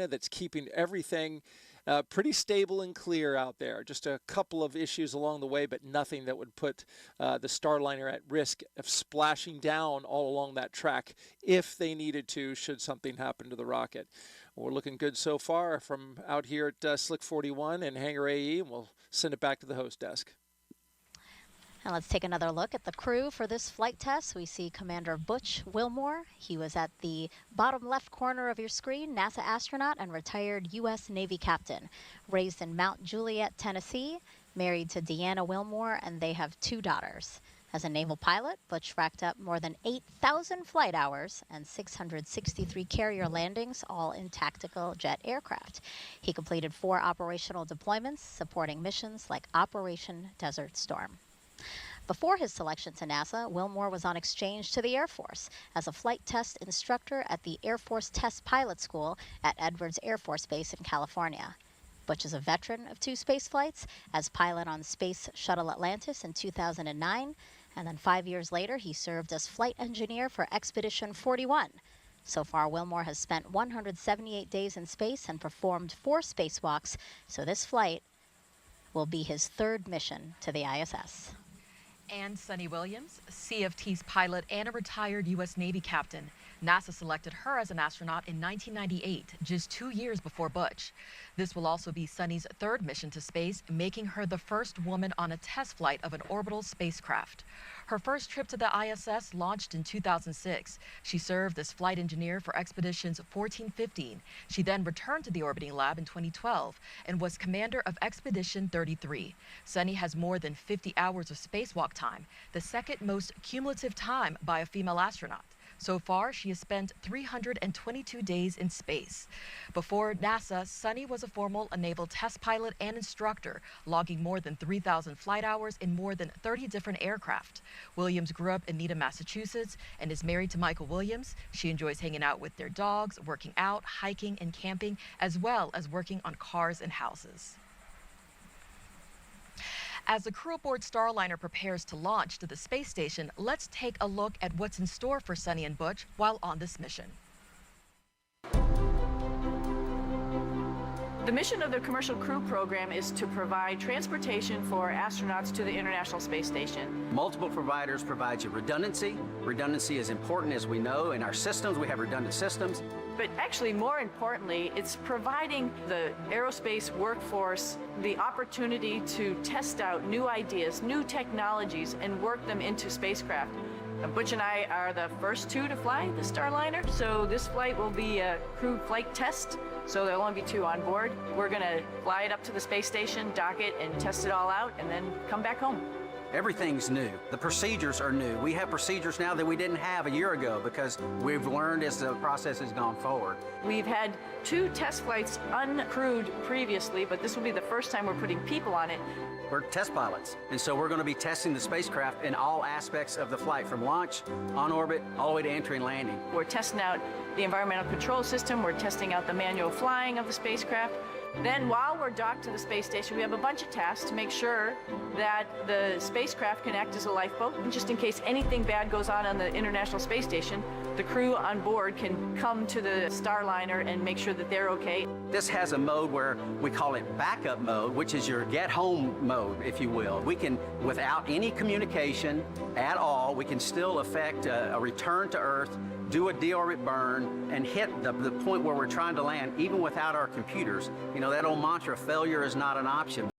that's keeping everything pretty stable and clear out there. Just a couple of issues along the way, but nothing that would put the Starliner at risk of splashing down all along that track if they needed to, should something happen to the rocket. We're looking good so far from out here at Slick 41 and Hangar AE, and we'll send it back to the host desk. And let's take another look at the crew for this flight test. We see Commander Butch Wilmore. He was at the bottom left corner of your screen, NASA astronaut and retired U.S. Navy captain. Raised in Mount Juliet, Tennessee, married to Deanna Wilmore, and they have 2 daughters. As a naval pilot, Butch racked up more than 8,000 flight hours and 663 carrier landings, all in tactical jet aircraft. He completed 4 operational deployments, supporting missions like Operation Desert Storm. Before his selection to NASA, Wilmore was on exchange to the Air Force as a flight test instructor at the Air Force Test Pilot School at Edwards Air Force Base in California. Butch is a veteran of 2 space flights as pilot on Space Shuttle Atlantis in 2009, and then 5 years later he served as flight engineer for Expedition 41. So far, Wilmore has spent 178 days in space and performed 4 spacewalks, so this flight will be his 3rd mission to the ISS. And Sunny Williams, CFT's pilot and a retired U.S. Navy captain. NASA selected her as an astronaut in 1998, just 2 years before Butch. This will also be Sunny's 3rd mission to space, making her the first woman on a test flight of an orbital spacecraft. Her first trip to the ISS launched in 2006. She served as flight engineer for Expeditions 1415. She then returned to the orbiting lab in 2012 and was commander of Expedition 33. Sunny has more than 50 hours of spacewalk time, the 2nd most cumulative time by a female astronaut. So far, she has spent 322 days in space. Before NASA, Sunny was a former naval test pilot and instructor, logging more than 3,000 flight hours in more than 30 different aircraft. Williams grew up in Needham, Massachusetts, and is married to Michael Williams. She enjoys hanging out with their dogs, working out, hiking, and camping, as well as working on cars and houses. As the crew aboard Starliner prepares to launch to the space station, let's take a look at what's in store for Sunny and Butch while on this mission. The mission of the Commercial Crew Program is to provide transportation for astronauts to the International Space Station. Multiple providers provide you redundancy. Redundancy is important, as we know. In our systems, we have redundant systems. But actually, more importantly, it's providing the aerospace workforce the opportunity to test out new ideas, new technologies, and work them into spacecraft. Butch and I are the first 2 to fly the Starliner, so this flight will be a crew flight test, so there'll only be 2 on board. We're going to fly it up to the space station, dock it, and test it all out, and then come back home. Everything's new. The procedures are new. We have procedures now that we didn't have a year ago because we've learned as the process has gone forward. We've had 2 test flights uncrewed previously, but this will be the first time we're putting people on it. We're test pilots, and so we're going to be testing the spacecraft in all aspects of the flight, from launch, on orbit, all the way to entry and landing. We're testing out the environmental control system. We're testing out the manual flying of the spacecraft. Then while we're docked to the space station, we have a bunch of tasks to make sure that the spacecraft can act as a lifeboat. And just in case anything bad goes on the International Space Station, the crew on board can come to the Starliner and make sure that they're okay. This has a mode where we call it backup mode, which is your get home mode, if you will. We can, without any communication at all, we can still effect a return to Earth, do a deorbit burn, and hit the point where we're trying to land, even without our computers. You know, that old mantra, failure is not an option.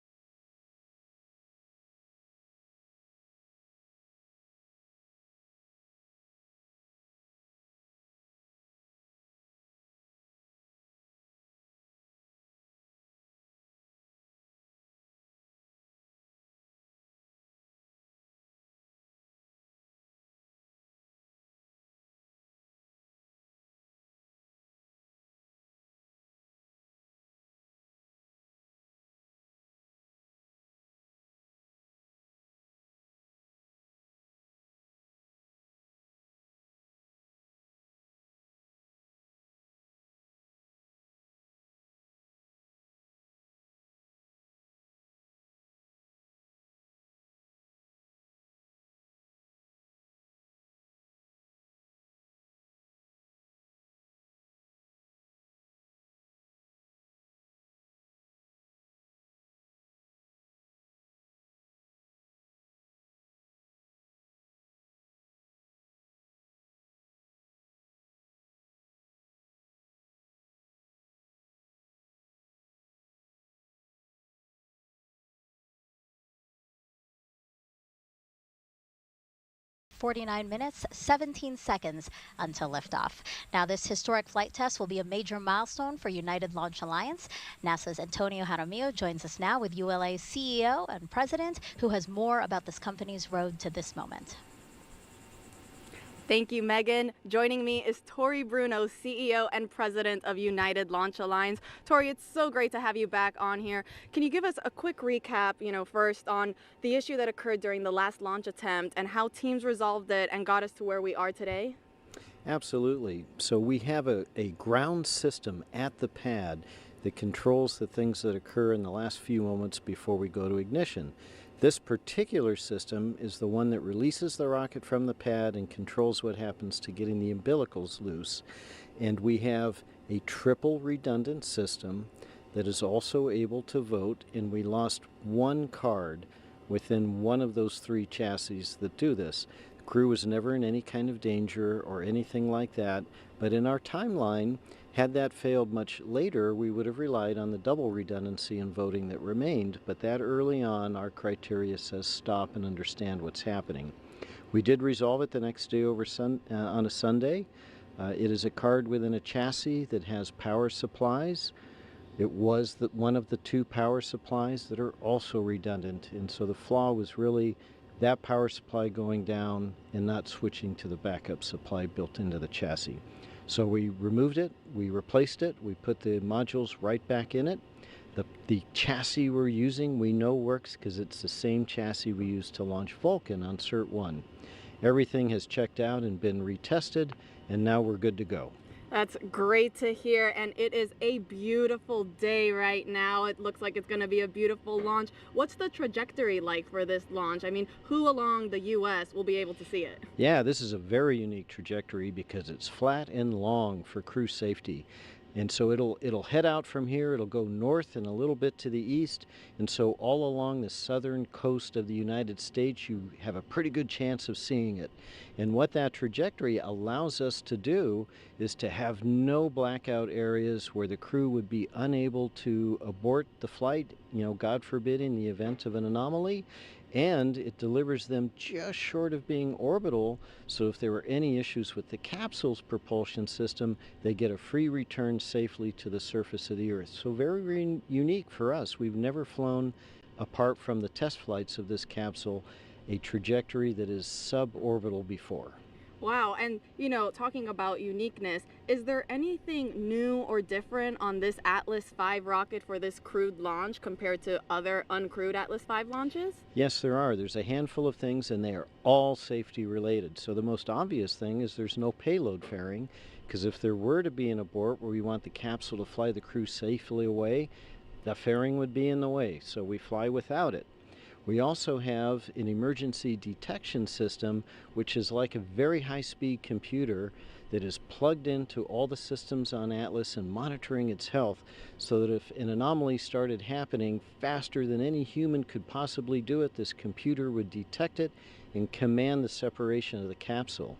49 minutes, 17 seconds until liftoff. Now, this historic flight test will be a major milestone for United Launch Alliance. NASA's Antonio Jaramillo joins us now with ULA's CEO and president, who has more about this company's road to this moment. Thank you, Megan. Joining me is Tori Bruno, CEO and President of United Launch Alliance. Tori, it's so great to have you back on here. Can you give us a quick recap, first on the issue that occurred during the last launch attempt and how teams resolved it and got us to where we are today? Absolutely. So we have a ground system at the pad that controls the things that occur in the last few moments before we go to ignition. This particular system is the one that releases the rocket from the pad and controls what happens to getting the umbilicals loose. And we have a triple redundant system that is also able to vote, and we lost one card within one of those three chassis that do this. The crew was never in any kind of danger or anything like that, but in our timeline, had that failed much later, we would have relied on the double redundancy in voting that remained, but that early on, our criteria says stop and understand what's happening. We did resolve it the next day on a Sunday. It is a card within a chassis that has power supplies. It was one of the two power supplies that are also redundant, and so the flaw was really that power supply going down and not switching to the backup supply built into the chassis. So we removed it, we replaced it, we put the modules right back in it. The chassis we're using we know works because it's the same chassis we used to launch Vulcan on Cert 1. Everything has checked out and been retested, and now we're good to go. That's great to hear, and it is a beautiful day right now. It looks like it's going to be a beautiful launch. What's the trajectory like for this launch? I mean, who along the U.S. will be able to see it? Yeah, this is a very unique trajectory because it's flat and long for crew safety. And so it'll head out from here, it'll go north and a little bit to the east, and so all along the southern coast of the United States you have a pretty good chance of seeing it. And what that trajectory allows us to do is to have no blackout areas where the crew would be unable to abort the flight, God forbid, in the event of an anomaly. And it delivers them just short of being orbital, so if there were any issues with the capsule's propulsion system, they get a free return safely to the surface of the Earth. So very, very unique for us. We've never flown, apart from the test flights of this capsule, a trajectory that is suborbital before. Wow, and talking about uniqueness, is there anything new or different on this Atlas V rocket for this crewed launch compared to other uncrewed Atlas V launches? Yes, there are. There's a handful of things, and they are all safety related. So the most obvious thing is there's no payload fairing, because if there were to be an abort where we want the capsule to fly the crew safely away, the fairing would be in the way, so we fly without it. We also have an emergency detection system, which is like a very high-speed computer that is plugged into all the systems on Atlas and monitoring its health, so that if an anomaly started happening faster than any human could possibly do it, this computer would detect it and command the separation of the capsule.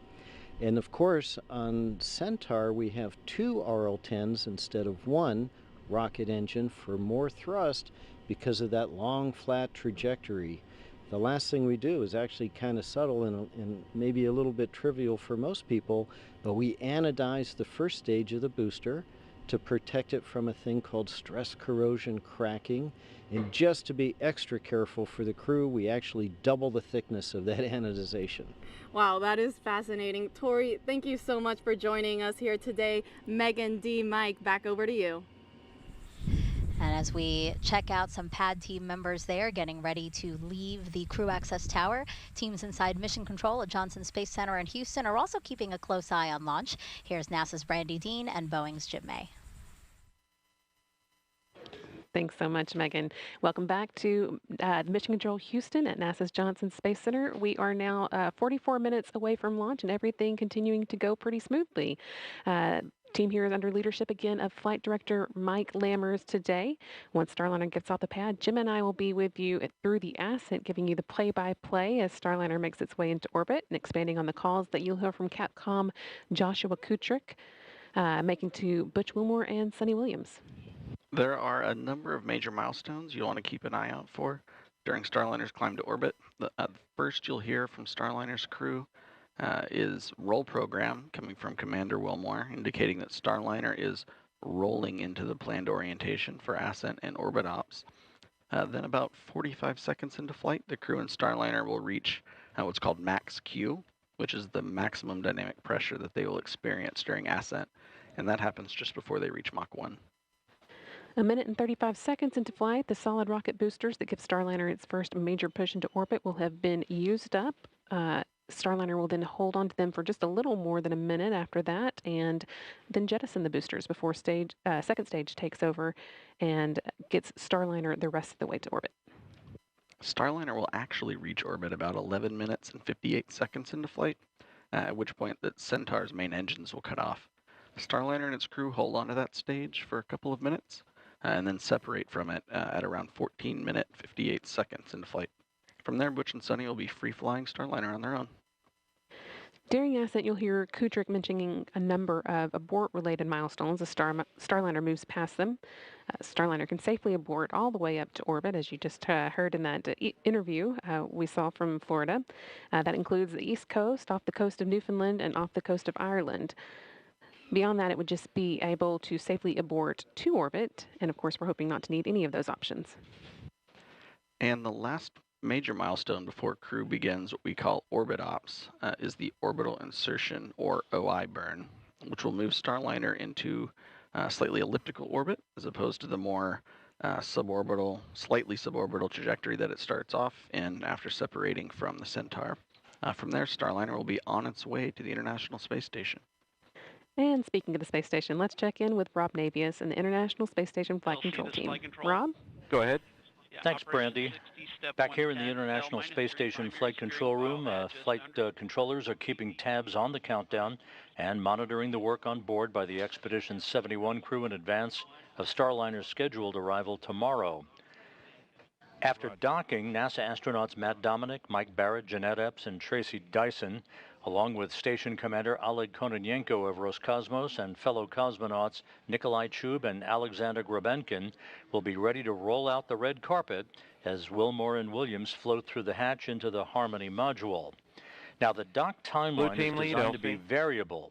And of course, on Centaur, we have two RL-10s instead of one rocket engine for more thrust, because of that long, flat trajectory. The last thing we do is actually kind of subtle and maybe a little bit trivial for most people, but we anodize the first stage of the booster to protect it from a thing called stress corrosion cracking. And just to be extra careful for the crew, we actually double the thickness of that anodization. Wow, that is fascinating. Tori, thank you so much for joining us here today. Megan, D, Mike, back over to you. And as we check out some pad team members there getting ready to leave the crew access tower, teams inside mission control at Johnson Space Center in Houston are also keeping a close eye on launch. Here's NASA's Brandy Dean and Boeing's Jim May. Thanks so much, Megan. Welcome back to Mission Control Houston at NASA's Johnson Space Center. We are now 44 minutes away from launch and everything continuing to go pretty smoothly. Team here is under leadership again of Flight Director Mike Lammers today. Once Starliner gets off the pad, Jim and I will be with you through the ascent, giving you the play-by-play as Starliner makes its way into orbit and expanding on the calls that you'll hear from Capcom Joshua Kutrick, making to Butch Wilmore and Sonny Williams. There are a number of major milestones you'll want to keep an eye out for during Starliner's climb to orbit. First, you'll hear from Starliner's crew is roll program coming from Commander Wilmore, indicating that Starliner is rolling into the planned orientation for ascent and orbit ops. Then about 45 seconds into flight, the crew and Starliner will reach what's called max Q, which is the maximum dynamic pressure that they will experience during ascent, and that happens just before they reach Mach 1. A minute and 35 seconds into flight, the solid rocket boosters that give Starliner its first major push into orbit will have been used up. Starliner will then hold on to them for just a little more than a minute after that, and then jettison the boosters before second stage takes over and gets Starliner the rest of the way to orbit. Starliner will actually reach orbit about 11 minutes and 58 seconds into flight, at which point the Centaur's main engines will cut off. Starliner and its crew hold onto that stage for a couple of minutes, and then separate from it at around 14 minutes 58 seconds into flight. From there, Butch and Sunny will be free-flying Starliner on their own. During ascent, you'll hear Kudrick mentioning a number of abort-related milestones as Starliner moves past them. Starliner can safely abort all the way up to orbit, as you just heard in that interview we saw from Florida. That includes the East Coast, off the coast of Newfoundland, and off the coast of Ireland. Beyond that, it would just be able to safely abort to orbit, and of course, we're hoping not to need any of those options. And the last major milestone before crew begins what we call orbit ops is the orbital insertion, or OI burn, which will move Starliner into slightly elliptical orbit as opposed to the more slightly suborbital trajectory that it starts off in after separating from the Centaur. From there, Starliner will be on its way to the International Space Station. And speaking of the space station, let's check in with Rob Navius and the International Space Station Flight Control Team. Rob? Go ahead. Thanks, Brandy. Back here in the International Space Station Flight Control Room, flight controllers are keeping tabs on the countdown and monitoring the work on board by the Expedition 71 crew in advance of Starliner's scheduled arrival tomorrow. After docking, NASA astronauts Matt Dominic, Mike Barrett, Jeanette Epps, and Tracy Dyson, along with Station Commander Oleg Kononenko of Roscosmos and fellow cosmonauts Nikolai Chub and Alexander Grabenkin, will be ready to roll out the red carpet as Wilmore and Williams float through the hatch into the Harmony module. Now, the dock timeline is designed to be variable.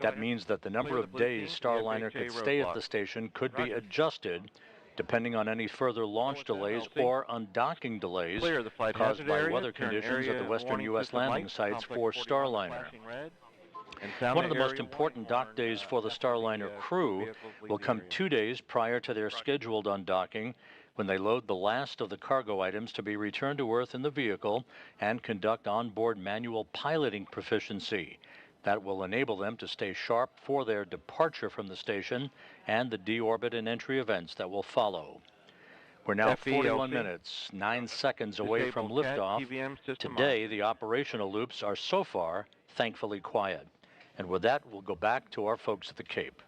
That means that the number of days Starliner could stay at the station could be adjusted depending on any further launch delays or undocking delays caused by weather conditions at the western U.S. landing sites for Starliner. One of the most important dock days for the Starliner crew will come 2 days prior to their scheduled undocking, when they load the last of the cargo items to be returned to Earth in the vehicle and conduct onboard manual piloting proficiency. That will enable them to stay sharp for their departure from the station and the deorbit and entry events that will follow. We're now 41 minutes, 9 seconds away from liftoff. Today, the operational loops are so far thankfully quiet. And with that, we'll go back to our folks at the Cape.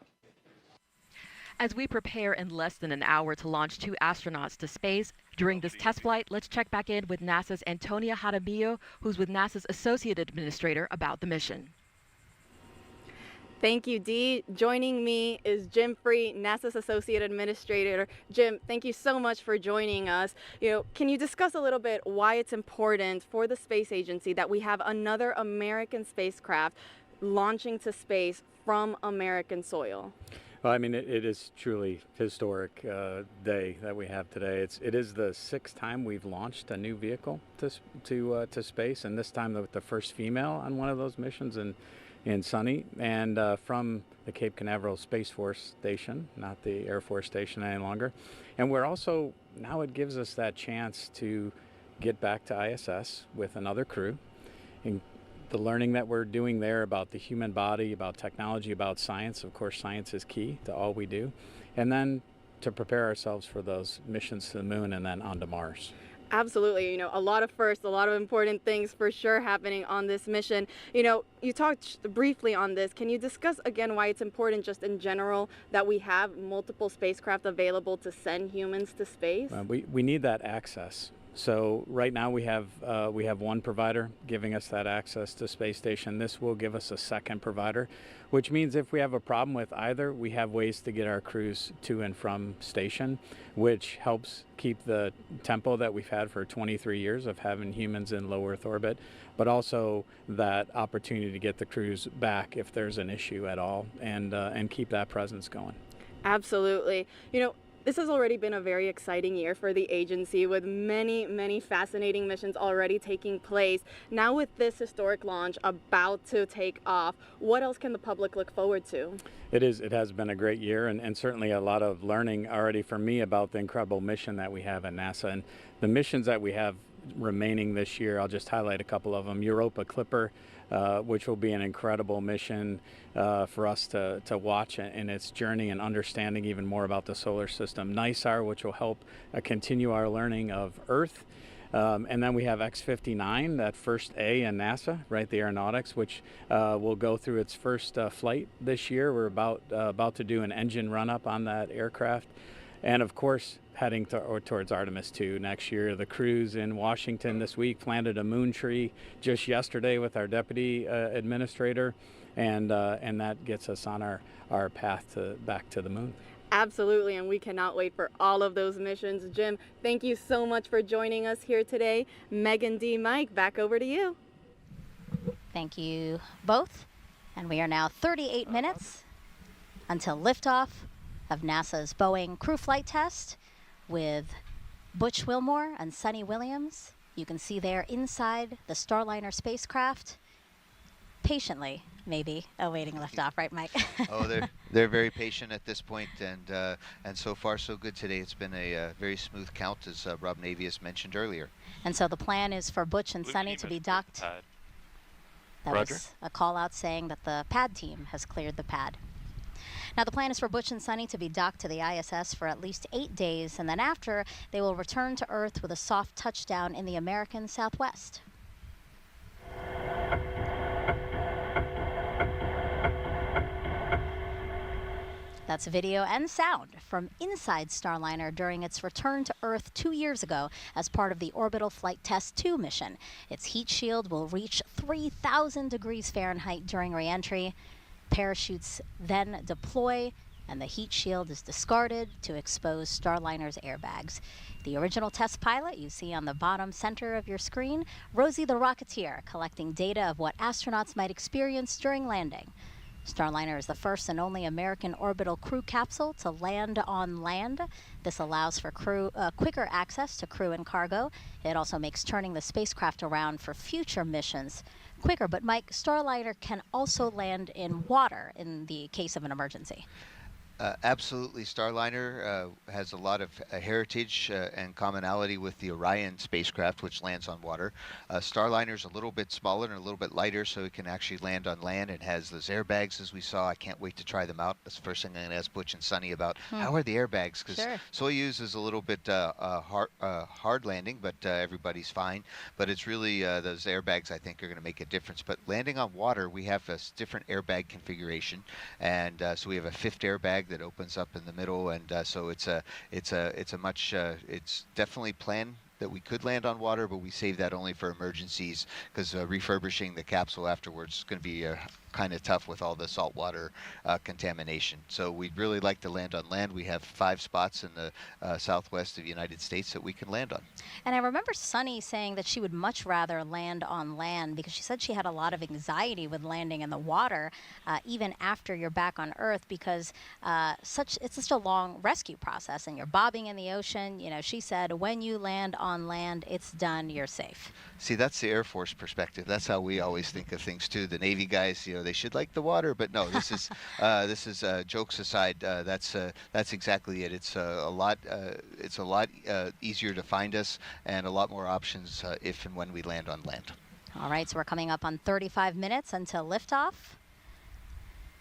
As we prepare in less than an hour to launch 2 astronauts to space, during this test flight, let's check back in with NASA's Antonia Jaramillo, who's with NASA's Associate Administrator, about the mission. Thank you, Dee. Joining me is Jim Free, NASA's Associate Administrator. Jim, thank you so much for joining us. Can you discuss a little bit why it's important for the space agency that we have another American spacecraft launching to space from American soil? Well, I mean, it is truly historic day that we have today. It is the 6th time we've launched a new vehicle to space, and this time the first female on one of those missions in Sunny, and from the Cape Canaveral Space Force Station, not the Air Force Station any longer. And we're also, now it gives us that chance to get back to ISS with another crew. And the learning that we're doing there about the human body, about technology, about science, of course science is key to all we do. And then to prepare ourselves for those missions to the moon and then onto Mars. Absolutely. A lot of firsts, a lot of important things for sure happening on this mission. You talked briefly on this. Can you discuss again why it's important just in general that we have multiple spacecraft available to send humans to space? We need that access. So right now we have one provider giving us that access to space station. This will give us a second provider, which means if we have a problem with either, we have ways to get our crews to and from station, which helps keep the tempo that we've had for 23 years of having humans in low Earth orbit, but also that opportunity to get the crews back if there's an issue at all, and keep that presence going. Absolutely. This has already been a very exciting year for the agency, with many, many fascinating missions already taking place. Now with this historic launch about to take off, what else can the public look forward to? It has been a great year, and certainly a lot of learning already for me about the incredible mission that we have at NASA. And the missions that we have remaining this year, I'll just highlight a couple of them. Europa Clipper, which will be an incredible mission for us to watch in its journey and understanding even more about the solar system. NISAR, which will help continue our learning of Earth. And then we have X-59, that first A in NASA, right, the aeronautics, which will go through its first flight this year. We're about to do an engine run-up on that aircraft. And of course, heading towards Artemis 2 next year. The crews in Washington this week planted a moon tree just yesterday with our deputy administrator, and that gets us on our path back to the moon. Absolutely, and we cannot wait for all of those missions. Jim, thank you so much for joining us here today. Megan D. Mike, back over to you. Thank you both. And we are now 38 minutes until liftoff of NASA's Boeing crew flight test with Butch Wilmore and Sunny Williams. You can see there inside the Starliner spacecraft, patiently, maybe, awaiting liftoff, right, Mike? Oh, they're very patient at this point, and so far so good today. It's been a very smooth count, as Rob Navius mentioned earlier. And so the plan is for Butch and Sunny to be docked. That Roger. was a call out saying that the pad team has cleared the pad. Now, the plan is for Butch and Sunny to be docked to the ISS for at least 8 days, and then after, they will return to Earth with a soft touchdown in the American Southwest. That's video and sound from inside Starliner during its return to Earth 2 years ago as part of the Orbital Flight Test 2 mission. Its heat shield will reach 3,000 degrees Fahrenheit during re-entry. Parachutes then deploy, and the heat shield is discarded to expose Starliner's airbags. The original test pilot you see on the bottom center of your screen, Rosie the Rocketeer, collecting data of what astronauts might experience during landing. Starliner is the first and only American orbital crew capsule to land on land. This allows for quicker access to crew and cargo. It also makes turning the spacecraft around for future missions quicker. But Mike, Starliner can also land in water in the case of an emergency. Absolutely. Starliner has a lot of heritage and commonality with the Orion spacecraft, which lands on water. Starliner is a little bit smaller and a little bit lighter, so it can actually land on land. It has those airbags, as we saw. I can't wait to try them out. That's the first thing I'm going to ask Butch and Sunny about. How are the airbags? Because Soyuz is a little bit hard landing, but everybody's fine. But it's really those airbags, I think, are going to make a difference. But landing on water, we have a different airbag configuration, and so we have a fifth airbag that opens up in the middle, and so it's definitely planned that we could land on water, but we save that only for emergencies, because refurbishing the capsule afterwards is going to be kind of tough with all the saltwater contamination. So we'd really like to land on land. We have 5 spots in the southwest of the United States that we can land on. And I remember Sunny saying that she would much rather land on land because she said she had a lot of anxiety with landing in the water, even after you're back on Earth, because it's such a long rescue process and you're bobbing in the ocean. You know, she said when you land on land, it's done, you're safe. See, that's the Air Force perspective. That's how we always think of things too. The Navy guys, they should like the water, but no, this is jokes aside. That's exactly it. It's a lot easier to find us and a lot more options if and when we land on land. All right, so we're coming up on 35 minutes until liftoff.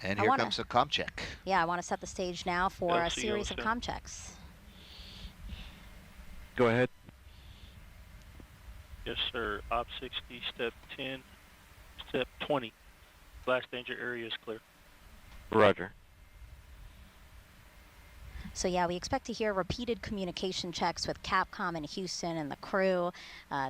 And here comes a comm check. Yeah, I want to set the stage now for a series of comm checks. Go ahead. Yes, sir. Op 60, step 10, step 20. Blast danger area is clear. Roger. So yeah, we expect to hear repeated communication checks with Capcom in Houston and the crew.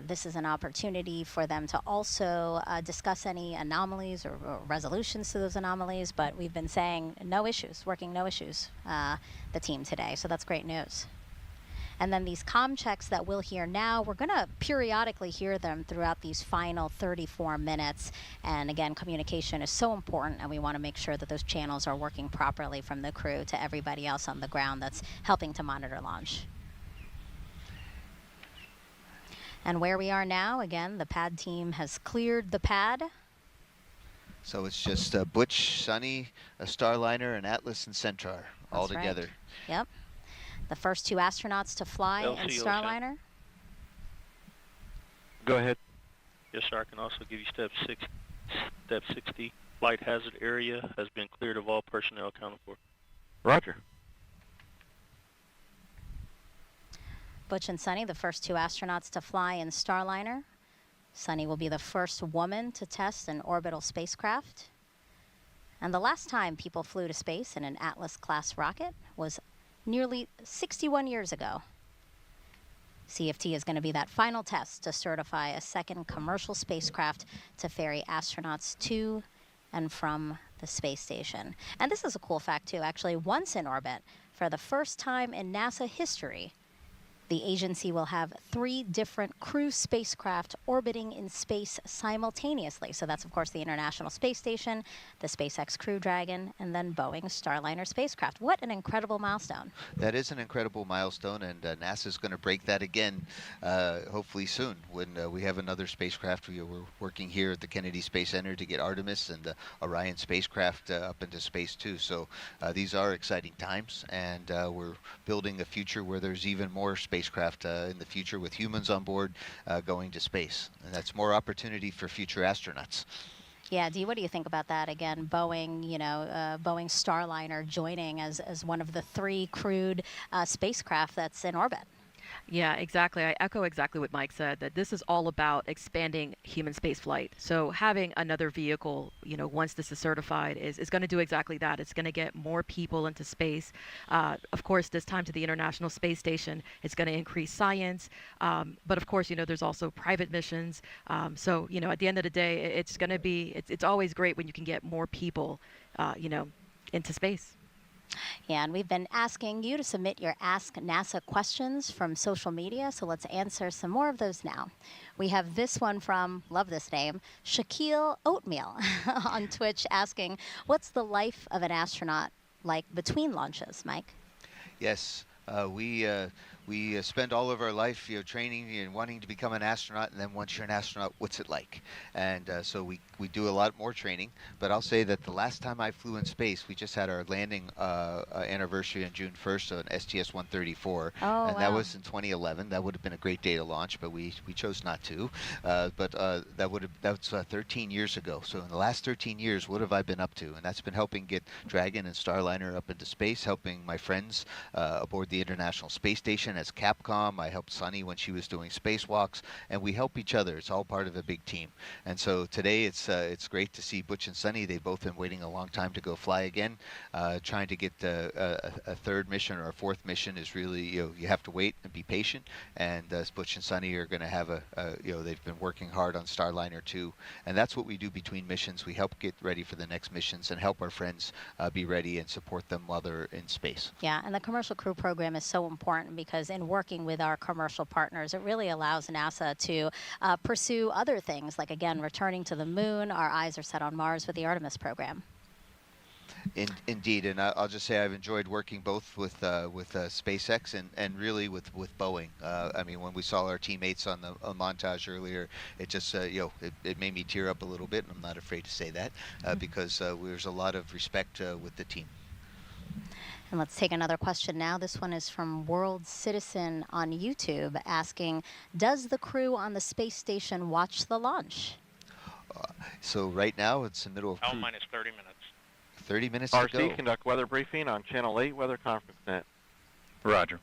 This is an opportunity for them to also discuss any anomalies or resolutions to those anomalies, but we've been saying no issues, the team today, so that's great news. And then these comm checks that we'll hear now, we're going to periodically hear them throughout these final 34 minutes. And again, communication is so important, and we want to make sure that those channels are working properly from the crew to everybody else on the ground that's helping to monitor launch. And where we are now, again, the pad team has cleared the pad. So it's just Butch, Sunny, a Starliner, and Atlas and Centaur all That's together. Right. Yep. The first 2 astronauts to fly in Starliner. Go ahead. Yes, sir. I can also give you step 60. Flight hazard area has been cleared of all personnel accounted for. Roger. Butch and Sunny, the first 2 astronauts to fly in Starliner. Sunny will be the first woman to test an orbital spacecraft. And the last time people flew to space in an Atlas-class rocket was nearly 61 years ago. CFT is going to be that final test to certify a second commercial spacecraft to ferry astronauts to and from the space station. And this is a cool fact, too. Actually, once in orbit, for the first time in NASA history, the agency will have 3 different crew spacecraft orbiting in space simultaneously. So that's, of course, the International Space Station, the SpaceX Crew Dragon, and then Boeing Starliner spacecraft. What an incredible milestone. That is an incredible milestone, and NASA's going to break that again, hopefully soon, when we have another spacecraft. We're working here at the Kennedy Space Center to get Artemis and the Orion spacecraft up into space, too. So these are exciting times, and we're building a future where there's even more spacecraft in the future with humans on board going to space. And that's more opportunity for future astronauts. Yeah, Dee, what do you think about that? Again, Boeing, Boeing Starliner joining as one of the 3 crewed spacecraft that's in orbit. Yeah, exactly. I echo exactly what Mike said, that this is all about expanding human spaceflight. So having another vehicle, once this is certified, is going to do exactly that. It's going to get more people into space. Of course, this time to the International Space Station, it's going to increase science. But of course, there's also private missions. So, at the end of the day, it's going to be, it's always great when you can get more people, into space. Yeah, and we've been asking you to submit your Ask NASA questions from social media, so let's answer some more of those now. We have this one from, love this name, Shaquille Oatmeal on Twitch asking, what's the life of an astronaut like between launches, Mike? Yes, we spend all of our life, training and wanting to become an astronaut, and then once you're an astronaut, what's it like? And so we do a lot more training. But I'll say that the last time I flew in space, we just had our landing anniversary on June 1st on STS-134, and that was in 2011. That would have been a great day to launch, but we chose not to. That's 13 years ago. So in the last 13 years, what have I been up to? And that's been helping get Dragon and Starliner up into space, helping my friends aboard the International Space Station as Capcom. I helped Sunny when she was doing spacewalks, and we help each other. It's all part of a big team. And so today it's great to see Butch and Sunny. They've both been waiting a long time to go fly again. Trying to get a 3rd mission or a 4th mission is really, you have to wait and be patient. And Butch and Sunny are going to have they've been working hard on Starliner too. And that's what we do between missions. We help get ready for the next missions and help our friends be ready and support them while they're in space. Yeah, and the commercial crew program is so important because in working with our commercial partners, it really allows NASA to pursue other things, like, again, returning to the moon. Our eyes are set on Mars with the Artemis program. Indeed, and I'll just say I've enjoyed working both with SpaceX and really with Boeing. I mean, when we saw our teammates on the montage earlier, it just it made me tear up a little bit, and I'm not afraid to say that because there's a lot of respect with the team. And let's take another question now. This one is from World Citizen on YouTube asking, does the crew on the space station watch the launch? So right now it's the middle of L minus 30 minutes. 30 minutes to go. RC, conduct weather briefing on Channel 8 Weather Conference Net. Roger.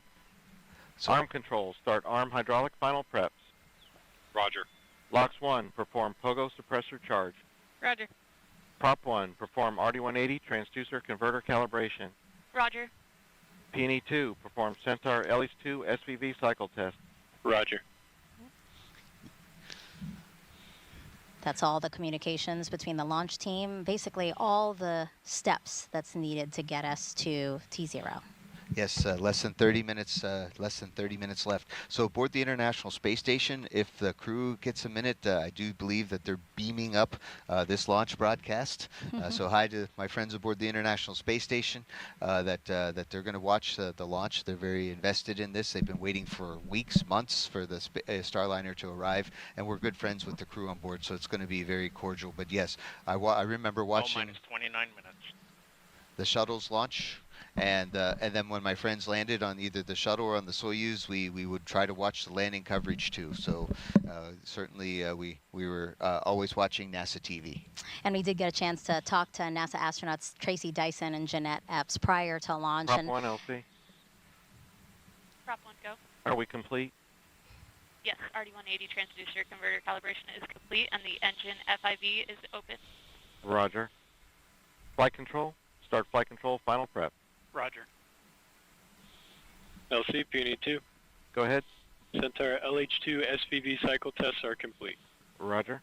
So arm controls, start arm hydraulic final preps. Roger. LOX 1, perform pogo suppressor charge. Roger. Prop 1, perform RD-180 transducer converter calibration. Roger. Peony 2, perform Centaur LH2 SVV cycle test. Roger. That's all the communications between the launch team, basically all the steps that's needed to get us to T0. Yes, less than 30 minutes. Less than 30 minutes left. So aboard the International Space Station, if the crew gets a minute, I do believe that they're beaming up this launch broadcast. So hi to my friends aboard the International Space Station. That they're going to watch the launch. They're very invested in this. They've been waiting for weeks, months for the Starliner to arrive, and we're good friends with the crew on board. So it's going to be very cordial. But yes, I remember watching -29 minutes. the shuttle's launch. And then when my friends landed on either the shuttle or on the Soyuz, we would try to watch the landing coverage too. So certainly we were always watching NASA TV. And we did get a chance to talk to NASA astronauts Tracy Dyson and Jeanette Epps prior to launch. Prop 1, LC. Prop 1, go. Are we complete? Yes, RD-180 transducer converter calibration is complete, and the engine FIV is open. Roger. Flight control. Start flight control. Final prep. Roger. LC, Peony 2. Go ahead. Centaur LH2 SVV cycle tests are complete. Roger.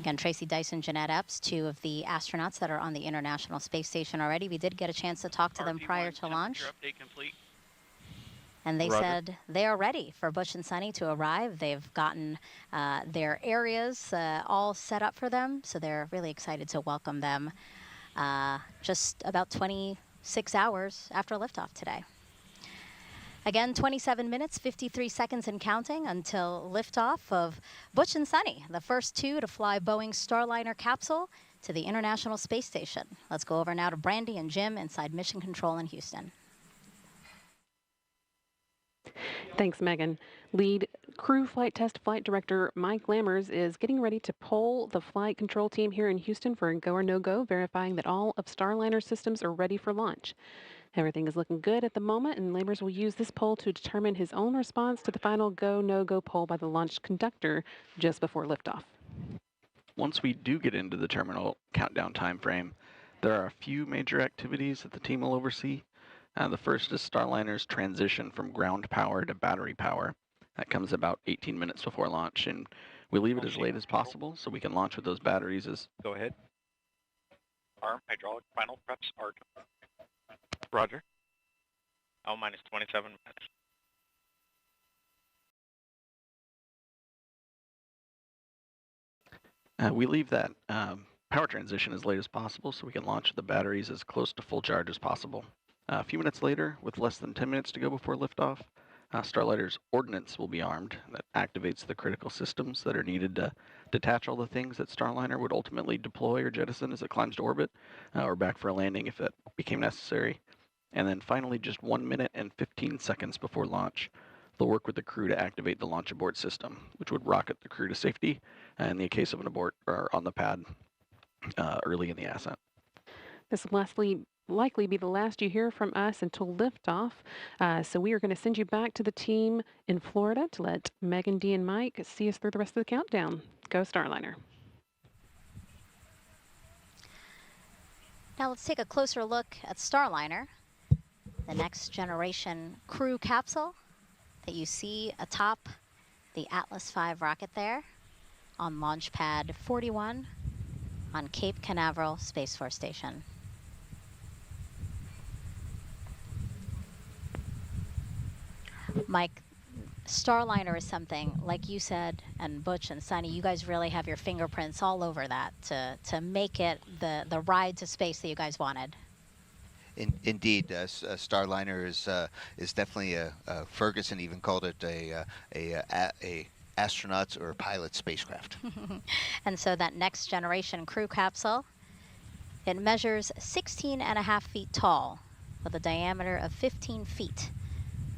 Again, Tracy Dyson, Jeanette Epps, two of the astronauts that are on the International Space Station already. We did get a chance to talk to them prior to launch. Update complete. And they Roger. said they are ready for Butch and Sunny to arrive. They've gotten their areas all set up for them, so they're really excited to welcome them just about 26 hours after liftoff today. Again, 27 minutes, 53 seconds and counting until liftoff of Butch and Sunny, the first two to fly Boeing Starliner capsule to the International Space Station. Let's go over now to Brandy and Jim inside Mission Control in Houston. Thanks, Megan. Lead crew flight test flight director Mike Lammers is getting ready to poll the flight control team here in Houston for a go or no-go, verifying that all of Starliner systems are ready for launch. Everything is looking good at the moment, and Lammers will use this poll to determine his own response to the final go, no-go poll by the launch conductor just before liftoff. Once we do get into the terminal countdown time frame, there are a few major activities that the team will oversee. The first is Starliner's transition from ground power to battery power. That comes about 18 minutes before launch, and we leave it as late as possible so we can launch with those batteries as... Go ahead. Arm hydraulic final preps are complete. Roger. -27 minutes. We leave that power transition as late as possible so we can launch with the batteries as close to full charge as possible. A few minutes later, with less than 10 minutes to go before liftoff, Starliner's ordnance will be armed. That activates the critical systems that are needed to detach all the things that Starliner would ultimately deploy or jettison as it climbs to orbit, or back for a landing if that became necessary. And then finally, just 1 minute and 15 seconds before launch, they'll work with the crew to activate the launch abort system, which would rocket the crew to safety in the case of an abort or on the pad early in the ascent. This will likely be the last you hear from us until liftoff. So we are going to send you back to the team in Florida to let Megan, Dee, and Mike see us through the rest of the countdown. Go Starliner. Now let's take a closer look at Starliner, the next generation crew capsule that you see atop the Atlas V rocket there on launch pad 41 on Cape Canaveral Space Force Station. Mike, Starliner is something, like you said, and Butch and Sunny, you guys really have your fingerprints all over that to make it the ride to space that you guys wanted. Indeed, Starliner is definitely Ferguson even called it a astronaut or pilot spacecraft. And so that next generation crew capsule, it measures 16.5 feet tall with a diameter of 15 feet.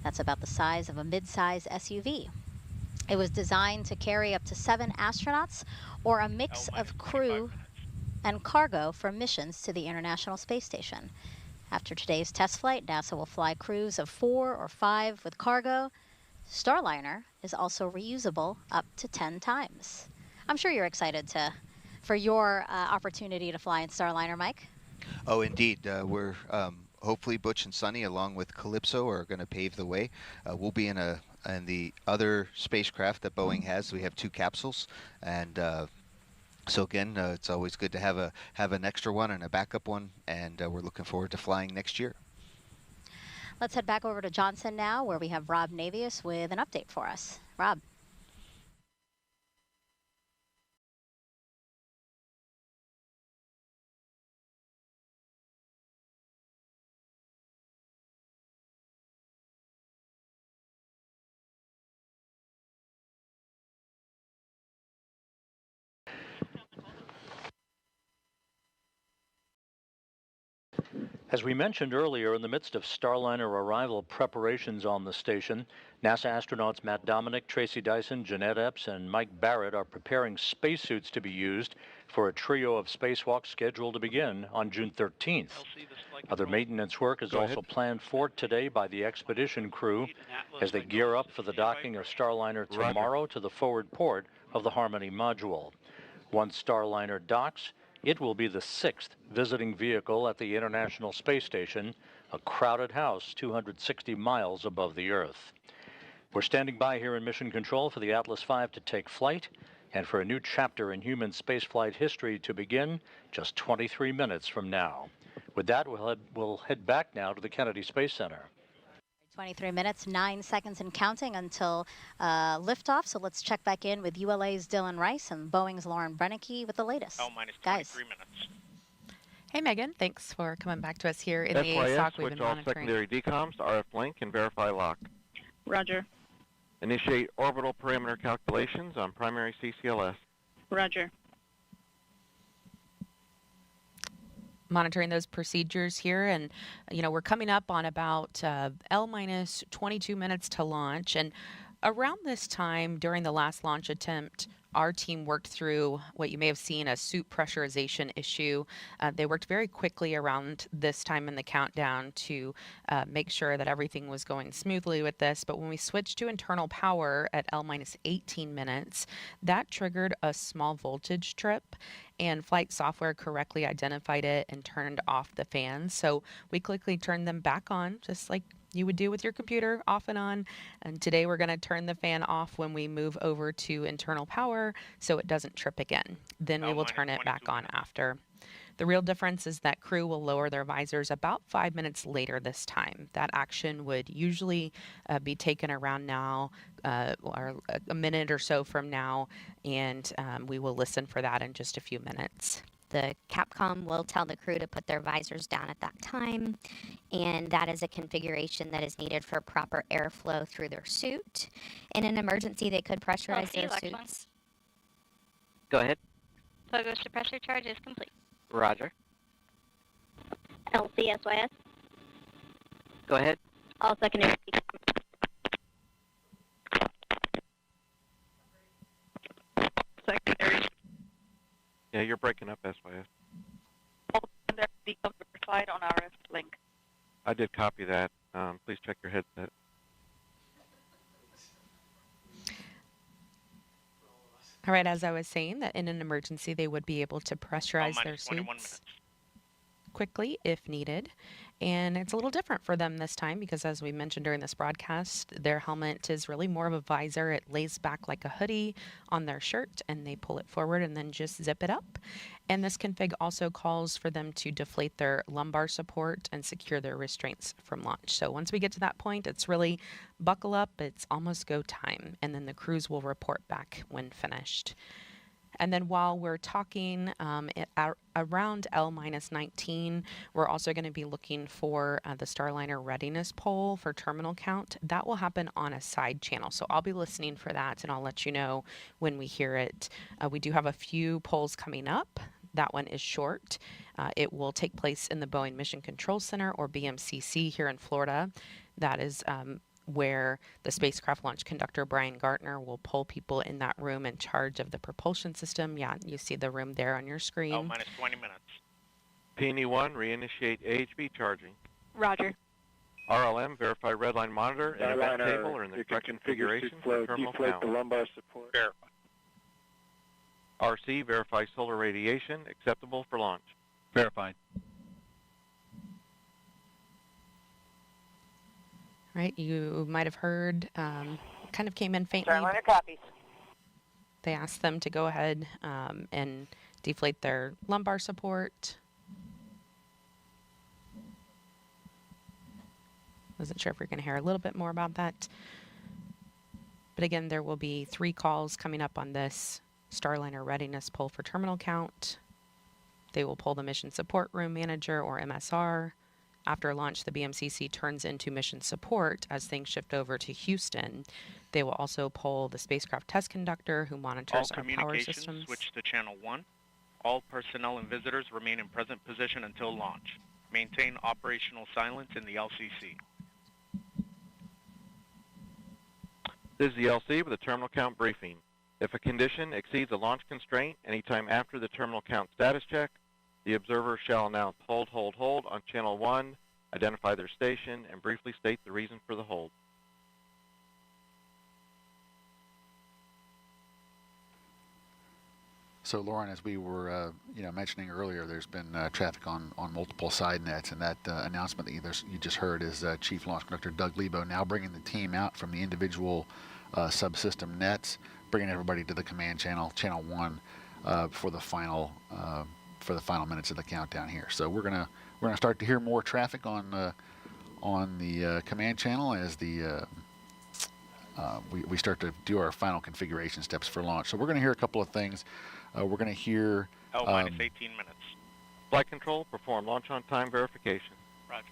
That's about the size of a mid-size SUV. It was designed to carry up to 7 astronauts or a mix of crew and cargo for missions to the International Space Station. After today's test flight, NASA will fly crews of 4 or 5 with cargo. Starliner is also reusable up to 10 times. I'm sure you're excited for your opportunity to fly in Starliner, Mike. Oh, indeed. We're hopefully Butch and Sunny, along with Calypso, are going to pave the way. We'll be in the other spacecraft that Boeing has. We have 2 capsules, and so again, it's always good to have an extra one and a backup one, and we're looking forward to flying next year. Let's head back over to Johnson now, where we have Rob Navius with an update for us. Rob. As we mentioned earlier, in the midst of Starliner arrival preparations on the station, NASA astronauts Matt Dominic, Tracy Dyson, Jeanette Epps, and Mike Barrett are preparing spacesuits to be used for a trio of spacewalks scheduled to begin on June 13th. Other maintenance work is also planned for today by the expedition crew as they gear up for the docking of Starliner tomorrow to the forward port of the Harmony module. Once Starliner docks, it will be the 6th visiting vehicle at the International Space Station, a crowded house 260 miles above the Earth. We're standing by here in Mission Control for the Atlas V to take flight and for a new chapter in human spaceflight history to begin just 23 minutes from now. With that, we'll head back now to the Kennedy Space Center. 23 minutes, 9 seconds and counting until liftoff. So let's check back in with ULA's Dylan Rice and Boeing's Lauren Brennicky with the latest. minus Guys. 23 minutes. Hey, Megan. Thanks for coming back to us here in SYS, the ASOC. We've switch been all monitoring. secondary decoms to RF link and verify lock. Roger. Initiate orbital parameter calculations on primary CCLS. Roger. Monitoring those procedures here, and we're coming up on about L minus 22 minutes to launch. And around this time during the last launch attempt, our team worked through what you may have seen a suit pressurization issue. They worked very quickly around this time in the countdown to make sure that everything was going smoothly with this. But when we switched to internal power at L minus 18 minutes, that triggered a small voltage trip, and flight software correctly identified it and turned off the fans. So we quickly turned them back on, just like you would do with your computer, off and on. And today we're going to turn the fan off when we move over to internal power so it doesn't trip again. Then we will turn it back on after. The real difference is that crew will lower their visors about 5 minutes later this time. That action would usually be taken around now or a minute or so from now, and we will listen for that in just a few minutes. The Capcom will tell the crew to put their visors down at that time, and that is a configuration that is needed for proper airflow through their suit. In an emergency, they could pressurize their suits. Go ahead. Plug to pressure charge is complete. Roger. LCSYS. Go ahead. All secondary. Secondary. Yeah, you're breaking up, SYS. All secondary verified on RF link. I did copy that. Please check your headset. All right, as I was saying, that in an emergency, they would be able to pressurize their suits quickly if needed. And it's a little different for them this time because, as we mentioned during this broadcast, their helmet is really more of a visor. It lays back like a hoodie on their shirt, and they pull it forward and then just zip it up. And this config also calls for them to deflate their lumbar support and secure their restraints from launch. So once we get to that point, it's really buckle up. It's almost go time. And then the crews will report back when finished. And then while we're talking around L minus 19, we're also going to be looking for the Starliner readiness poll for terminal count. That will happen on a side channel. So I'll be listening for that, and I'll let you know when we hear it. We do have a few polls coming up. That one is short. It will take place in the Boeing Mission Control Center, or BMCC, here in Florida. That is where the spacecraft launch conductor, Brian Gartner, will pull people in that room in charge of the propulsion system. Yeah, you see the room there on your screen. L minus 20 minutes. PNE-1, reinitiate AHB charging. Roger. RLM, verify redline monitor and event table or in the correct configuration for terminal count. The lumbar support. Verify. RC, verify solar radiation, acceptable for launch. Verified. Right, you might have heard, kind of came in faintly. Starliner copies. They asked them to go ahead and deflate their lumbar support. Wasn't sure if we're going to hear a little bit more about that. But again, there will be 3 calls coming up on this Starliner readiness poll for terminal count. They will pull the mission support room manager, or MSR. After launch, the BMCC turns into mission support as things shift over to Houston. They will also poll the spacecraft test conductor, who monitors our power systems. Switch to channel 1. All personnel and visitors remain in present position until launch. Maintain operational silence in the LCC. This is the LC with a terminal count briefing. If a condition exceeds a launch constraint anytime after the terminal count status check, the observer shall announce hold, hold, hold on channel 1, identify their station, and briefly state the reason for the hold. So, Lauren, as we were mentioning earlier, there's been traffic on multiple side nets, and that announcement that you just heard is Chief Launch Conductor Doug Lebo now bringing the team out from the individual subsystem nets, bringing everybody to the command channel, channel 1, for the final minutes of the countdown here. So we're gonna start to hear more traffic on the command channel as we start to do our final configuration steps for launch. So we're going to hear a couple of things. We're going to hear L-minus 18 minutes. Flight control, perform launch on time verification. Roger.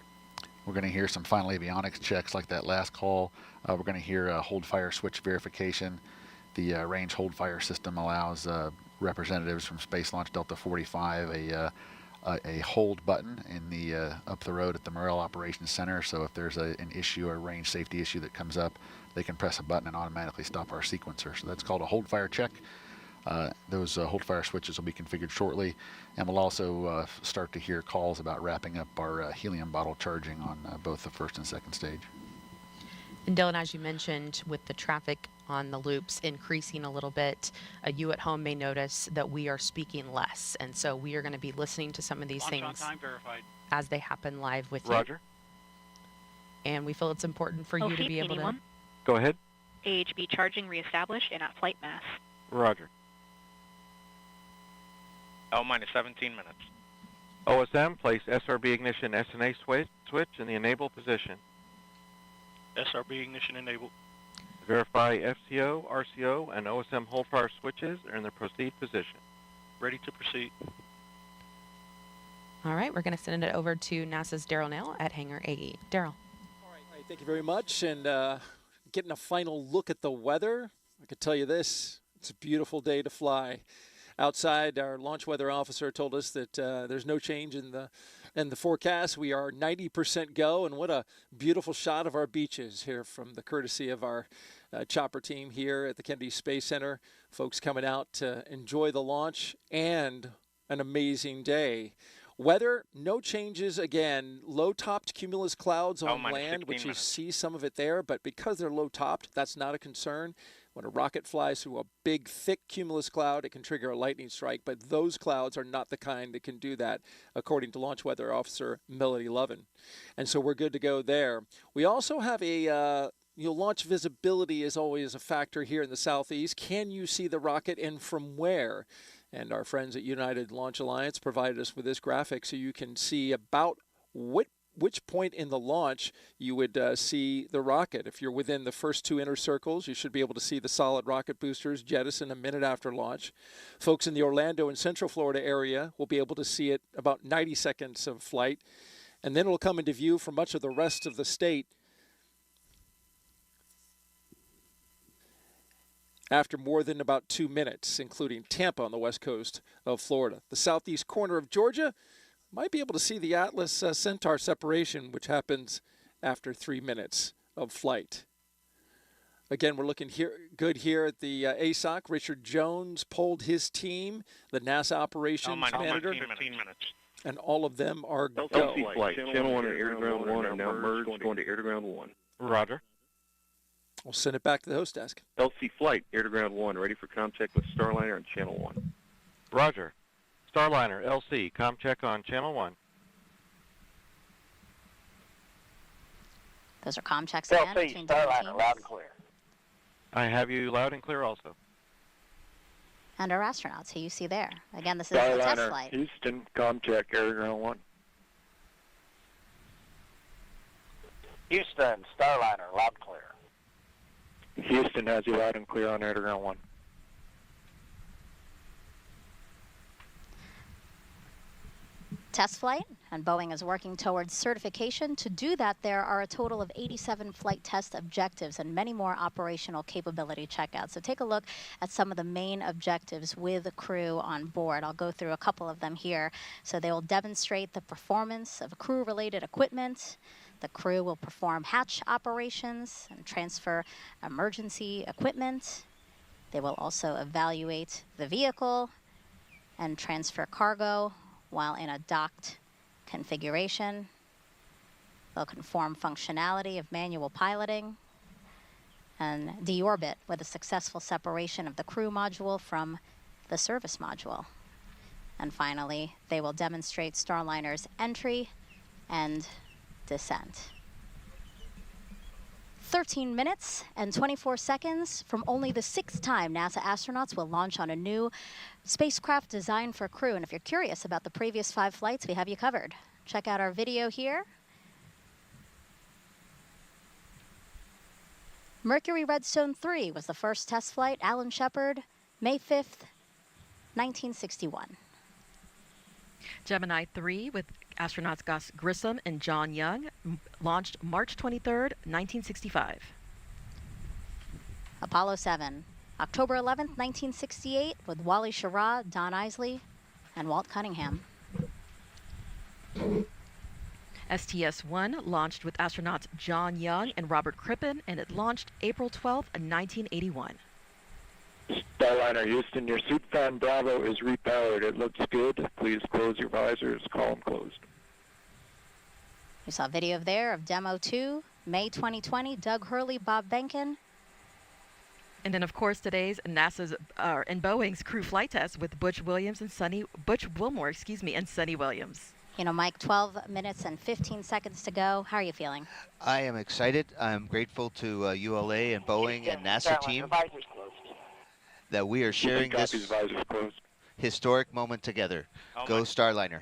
We're going to hear some final avionics checks like that last call. We're going to hear hold fire switch verification. The range hold fire system allows representatives from Space Launch Delta 45 a hold button in the up the road at the Morrell Operations Center. So if there's an issue, a range safety issue that comes up, they can press a button and automatically stop our sequencer. So that's called a hold fire check. Those hold fire switches will be configured shortly, and we'll also start to hear calls about wrapping up our helium bottle charging on both the first and second stage. And Dylan, as you mentioned, with the traffic on the loops increasing a little bit, you at home may notice that we are speaking less, and so we are going to be listening to some of these things on time verified. As they happen live with Roger. you. And we feel it's important for you to be able to... Go ahead. AHB charging reestablished and at flight mass. Roger. L-minus 17 minutes. OSM, place SRB ignition SNA switch in the enable position. SRB ignition enabled. Verify FCO, RCO, and OSM hold fire switches are in their proceed position. Ready to proceed. All right, we're going to send it over to NASA's Daryl Nail at Hangar 80. Daryl. All right, thank you very much. And getting a final look at the weather, I could tell you this, it's a beautiful day to fly. Outside, our launch weather officer told us that there's no change in the forecast. We are 90% go, and what a beautiful shot of our beaches here from the courtesy of our chopper team here at the Kennedy Space Center. Folks coming out to enjoy the launch and an amazing day. Weather, no changes again. Low-topped cumulus clouds on land, which you see some of it there, but because they're low-topped, that's not a concern. When a rocket flies through a big, thick cumulus cloud, it can trigger a lightning strike, but those clouds are not the kind that can do that, according to Launch Weather Officer Melody Lovin. And so we're good to go there. We also have a launch visibility is always a factor here in the southeast. Can you see the rocket and from where? And our friends at United Launch Alliance provided us with this graphic so you can see about which point in the launch you would see the rocket. If you're within the first 2 inner circles, you should be able to see the solid rocket boosters jettison a minute after launch. Folks in the Orlando and Central Florida area will be able to see it about 90 seconds of flight, and then it will come into view for much of the rest of the state after more than about 2 minutes, including Tampa on the west coast of Florida. The southeast corner of Georgia might be able to see the Atlas Centaur separation, which happens after 3 minutes of flight. Again, we're looking good here at the ASOC. Richard Jones polled his team, the NASA operations manager. 15 minutes. And all of them are go. LC flight, channel 1 and air to ground 1 are now merged, going to air to ground 1. Roger. We'll send it back to the host desk. LC flight, air to ground 1, ready for comm check with Starliner on channel 1. Roger. Starliner, LC, comm check on channel 1. Those are comm checks again LT, between different Starliner, teams. loud and clear. I have you loud and clear also. And our astronauts, who you see there. Again, this is the test flight. Houston, comm check, air ground 1. Houston, Starliner, loud and clear. Houston has you loud and clear on air to ground 1. Test flight, and Boeing is working towards certification. To do that, there are a total of 87 flight test objectives and many more operational capability checkouts. So take a look at some of the main objectives with the crew on board. I'll go through a couple of them here. So they will demonstrate the performance of crew-related equipment. The crew will perform hatch operations and transfer emergency equipment. They will also evaluate the vehicle and transfer cargo while in a docked configuration. They'll conform functionality of manual piloting and deorbit with a successful separation of the crew module from the service module. And finally, they will demonstrate Starliner's entry and descent. 13 minutes and 24 seconds from only the 6th time NASA astronauts will launch on a new spacecraft designed for crew. And if you're curious about the previous 5 flights, we have you covered. Check out our video here. Mercury Redstone 3 was the first test flight. Alan Shepard, May 5th, 1961. Gemini 3 with astronauts Gus Grissom and John Young launched March 23rd, 1965. Apollo 7, October 11th, 1968, with Wally Schirra, Don Isley, and Walt Cunningham. STS-1 launched with astronauts John Young and Robert Crippen, and it launched April 12th, 1981. Starliner Houston, your suit fan Bravo is repowered. It looks good. Please close your visors. Column closed. You saw video there of Demo 2, May 2020, Doug Hurley, Bob Benkin. And then, of course, today's NASA's and Boeing's crew flight test with Butch Wilmore, and Sonny Williams. You know, Mike, 12 minutes and 15 seconds to go. How are you feeling? I am excited. I'm grateful to ULA and Boeing and NASA team that we are sharing this historic moment together. Go Starliner.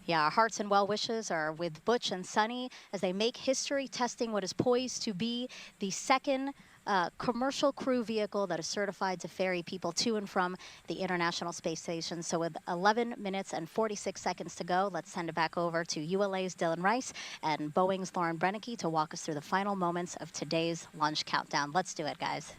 Yeah, our hearts and well wishes are with Butch and Sonny as they make history testing what is poised to be the second commercial crew vehicle that is certified to ferry people to and from the International Space Station. So with 11 minutes and 46 seconds to go, let's send it back over to ULA's Dylan Rice and Boeing's Lauren Brennicke to walk us through the final moments of today's launch countdown. Let's do it, guys.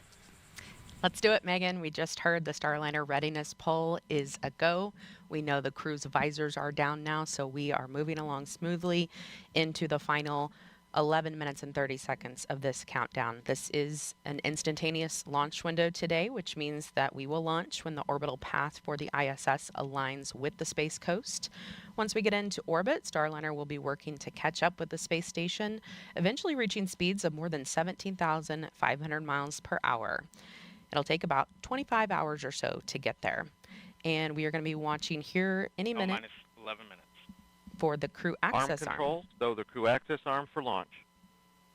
Let's do it, Megan. We just heard the Starliner readiness poll is a go. We know the crew's visors are down now, so we are moving along smoothly into the final 11 minutes and 30 seconds of this countdown. This is an instantaneous launch window today, which means that we will launch when the orbital path for the ISS aligns with the Space Coast. Once we get into orbit, Starliner will be working to catch up with the space station, eventually reaching speeds of more than 17,500 miles per hour. It'll take about 25 hours or so to get there. And we are going to be watching here any minute. Minus 11 minutes. For the crew access arm. Control, so the crew access arm for launch.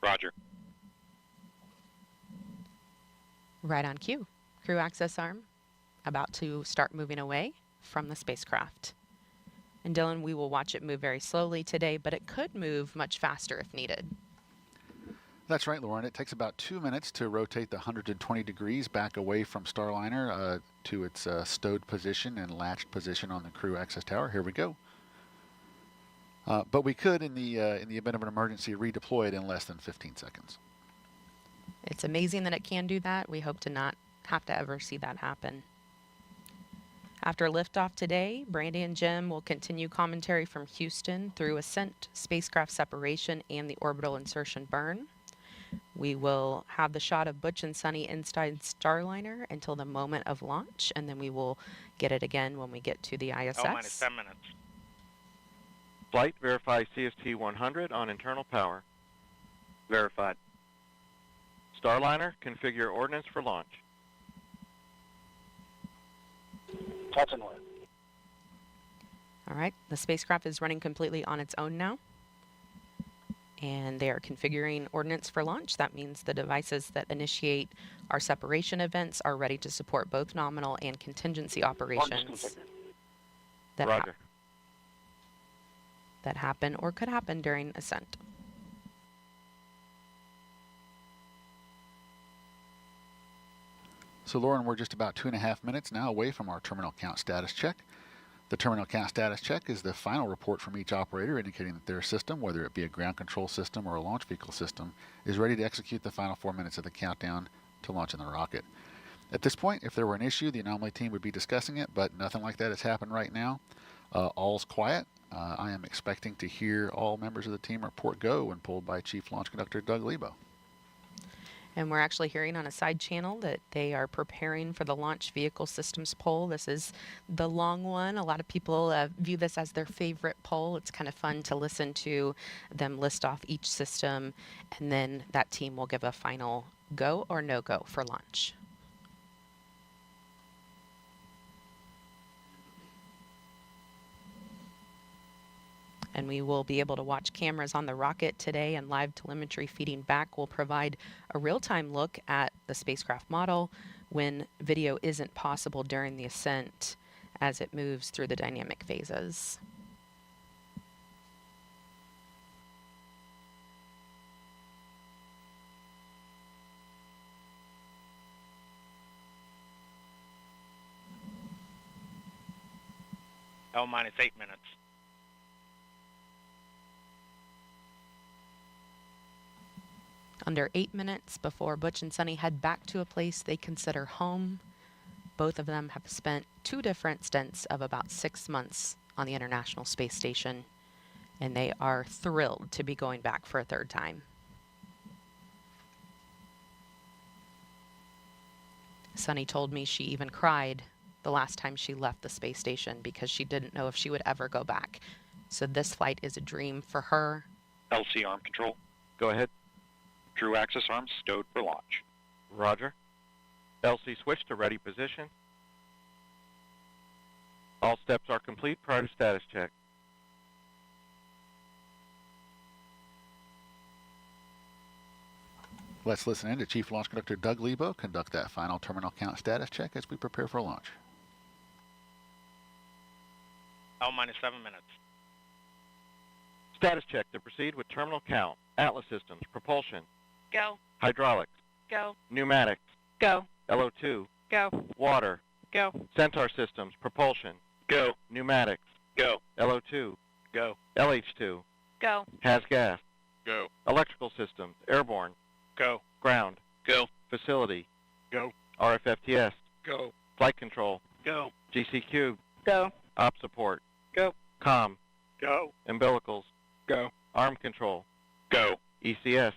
Roger. Right on cue. Crew access arm about to start moving away from the spacecraft. And Dylan, we will watch it move very slowly today, but it could move much faster if needed. That's right, Lauren. It takes about 2 minutes to rotate the 120 degrees back away from Starliner to its stowed position and latched position on the crew access tower. Here we go. But we could, in the event of an emergency, redeploy it in less than 15 seconds. It's amazing that it can do that. We hope to not have to ever see that happen. After liftoff today, Brandy and Jim will continue commentary from Houston through ascent, spacecraft separation, and the orbital insertion burn. We will have the shot of Butch and Sonny inside Starliner until the moment of launch, and then we will get it again when we get to the ISS. Minus 10 minutes. Flight, verify CST 100 on internal power. Verified. Starliner, configure ordnance for launch. Touch and win. All right, the spacecraft is running completely on its own now. and they are configuring ordnance for launch. That means the devices that initiate our separation events are ready to support both nominal and contingency operations that, that happen or could happen during ascent. So Lauren, we're just about 2.5 minutes now away from our terminal count status check. The terminal count status check is the final report from each operator indicating that their system, whether it be a ground control system or a launch vehicle system, is ready to execute the final 4 minutes of the countdown to launching the rocket. At this point, if there were an issue, the anomaly team would be discussing it, but nothing like that has happened right now. All's quiet. I am expecting to hear all members of the team report go when pulled by Chief Launch Conductor Doug Lebo. And we're actually hearing on a side channel that they are preparing for the launch vehicle systems poll. This is the long one. A lot of people view this as their favorite poll. It's kind of fun to listen to them list off each system, and then that team will give a final go or no go for launch. And we will be able to watch cameras on the rocket today, and live telemetry feeding back will provide a real-time look at the spacecraft model when video isn't possible during the ascent as it moves through the dynamic phases. L-minus 8 minutes. Under 8 minutes before Butch and Sunny head back to a place they consider home. Both of them have spent 2 different stints of about 6 months on the International Space Station, and they are thrilled to be going back for a 3rd time. Sunny told me she even cried the last time she left the space station because she didn't know if she would ever go back. So this flight is a dream for her. LC arm control. Go ahead. True axis arms stowed for launch. Roger. LC switch to ready position. All steps are complete prior to status check. Let's listen in to Chief Launch Conductor Doug Lebo conduct that final terminal count status check as we prepare for launch. L-minus 7 minutes. Status check to proceed with terminal count. Atlas systems, propulsion. Go. Hydraulics. Go. Pneumatics. Go. LO2. Go. Water. Go. Centaur systems, propulsion. Go. Pneumatics. Go. LO2. Go. LH2. Go. Has gas. Go. Electrical systems, airborne. Go. Ground. Go. Facility. Go. RFFTS. Go. Flight control. Go. GCQ. Go. Op support. Go. COM. Go. Umbilicals. Go. Arm control. Go. ECS.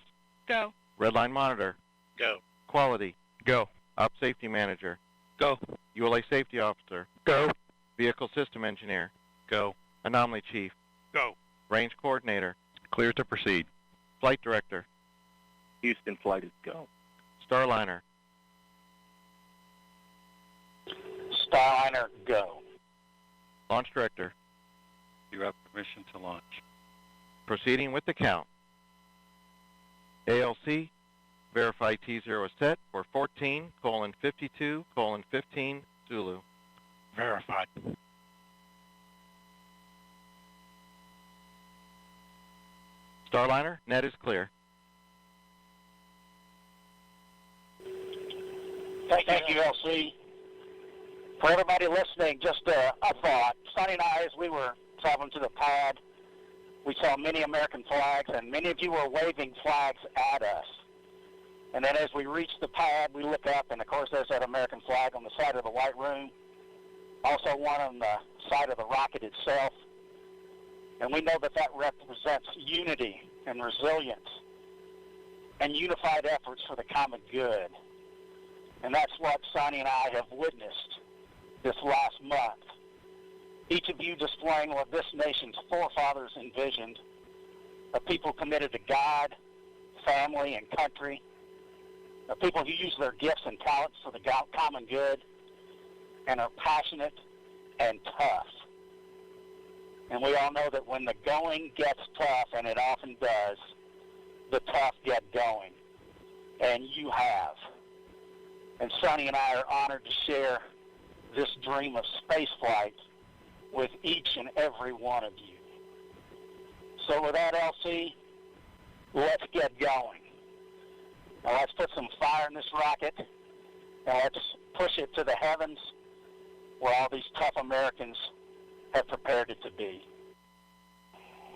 Go. Redline monitor. Go. Quality. Go. Op safety manager. Go. ULA safety officer. Go. Vehicle system engineer. Go. Anomaly chief. Go. Range coordinator. Clear to proceed. Flight director. Houston flight is go. Starliner. Starliner, go. Launch director. You have permission to launch. Proceeding with the count. ALC, verify T0 is set for 14:52:15 Zulu. Verified. Starliner, net is clear. Thank you, LC. For everybody listening, just a thought. Sonny and I, as we were traveling to the pad, we saw many American flags, and many of you were waving flags at us. And then as we reached the pad, we look up, and of course there's that American flag on the side of the White Room, also one on the side of the rocket itself. And we know that that represents unity and resilience and unified efforts for the common good. And that's what Sonny and I have witnessed this last month. Each of you displaying what this nation's forefathers envisioned, a people committed to God, family, and country, a people who use their gifts and talents for the common good, and are passionate and tough. And we all know that when the going gets tough, and it often does, the tough get going. And you have. And Sonny and I are honored to share this dream of spaceflight with each and every one of you. So with that, LC, let's get going. Now let's put some fire in this rocket, and let's push it to the heavens where all these tough Americans have prepared it to be.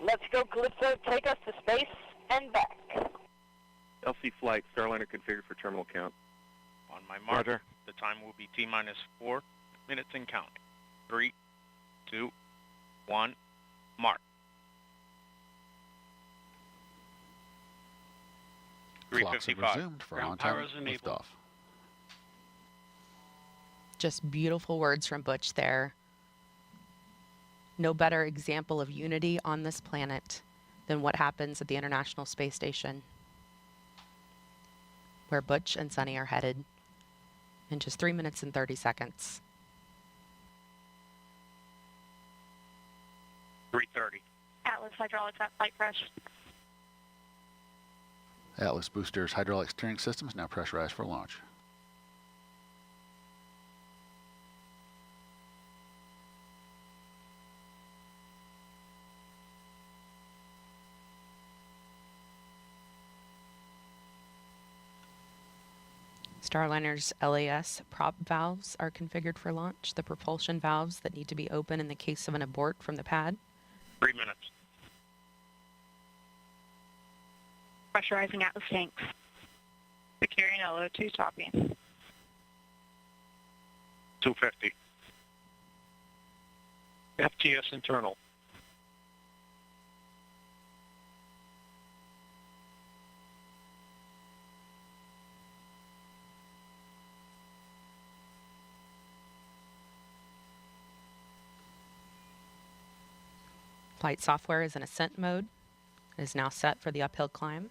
Let's go, Calypso. Take us to space and back. LC flight, Starliner configured for terminal count. On my mark, Roger. the time will be T-minus 4 minutes and counting. 3, 2, 1, mark. Clocks have 3:55. resumed for Ground on-time power is enabled. liftoff. Just beautiful words from Butch there. No better example of unity on this planet than what happens at the International Space Station, where Butch and Sonny are headed in just 3 minutes and 30 seconds. 3:30. Atlas hydraulics at flight press. Atlas boosters hydraulic steering systems now pressurized for launch. Starliner's LAS prop valves are configured for launch, the propulsion valves that need to be open in the case of an abort from the pad. 3 minutes. Pressurizing Atlas tanks. Securing LO2 topping. 250. FTS internal. Flight software is in ascent mode. It is now set for the uphill climb.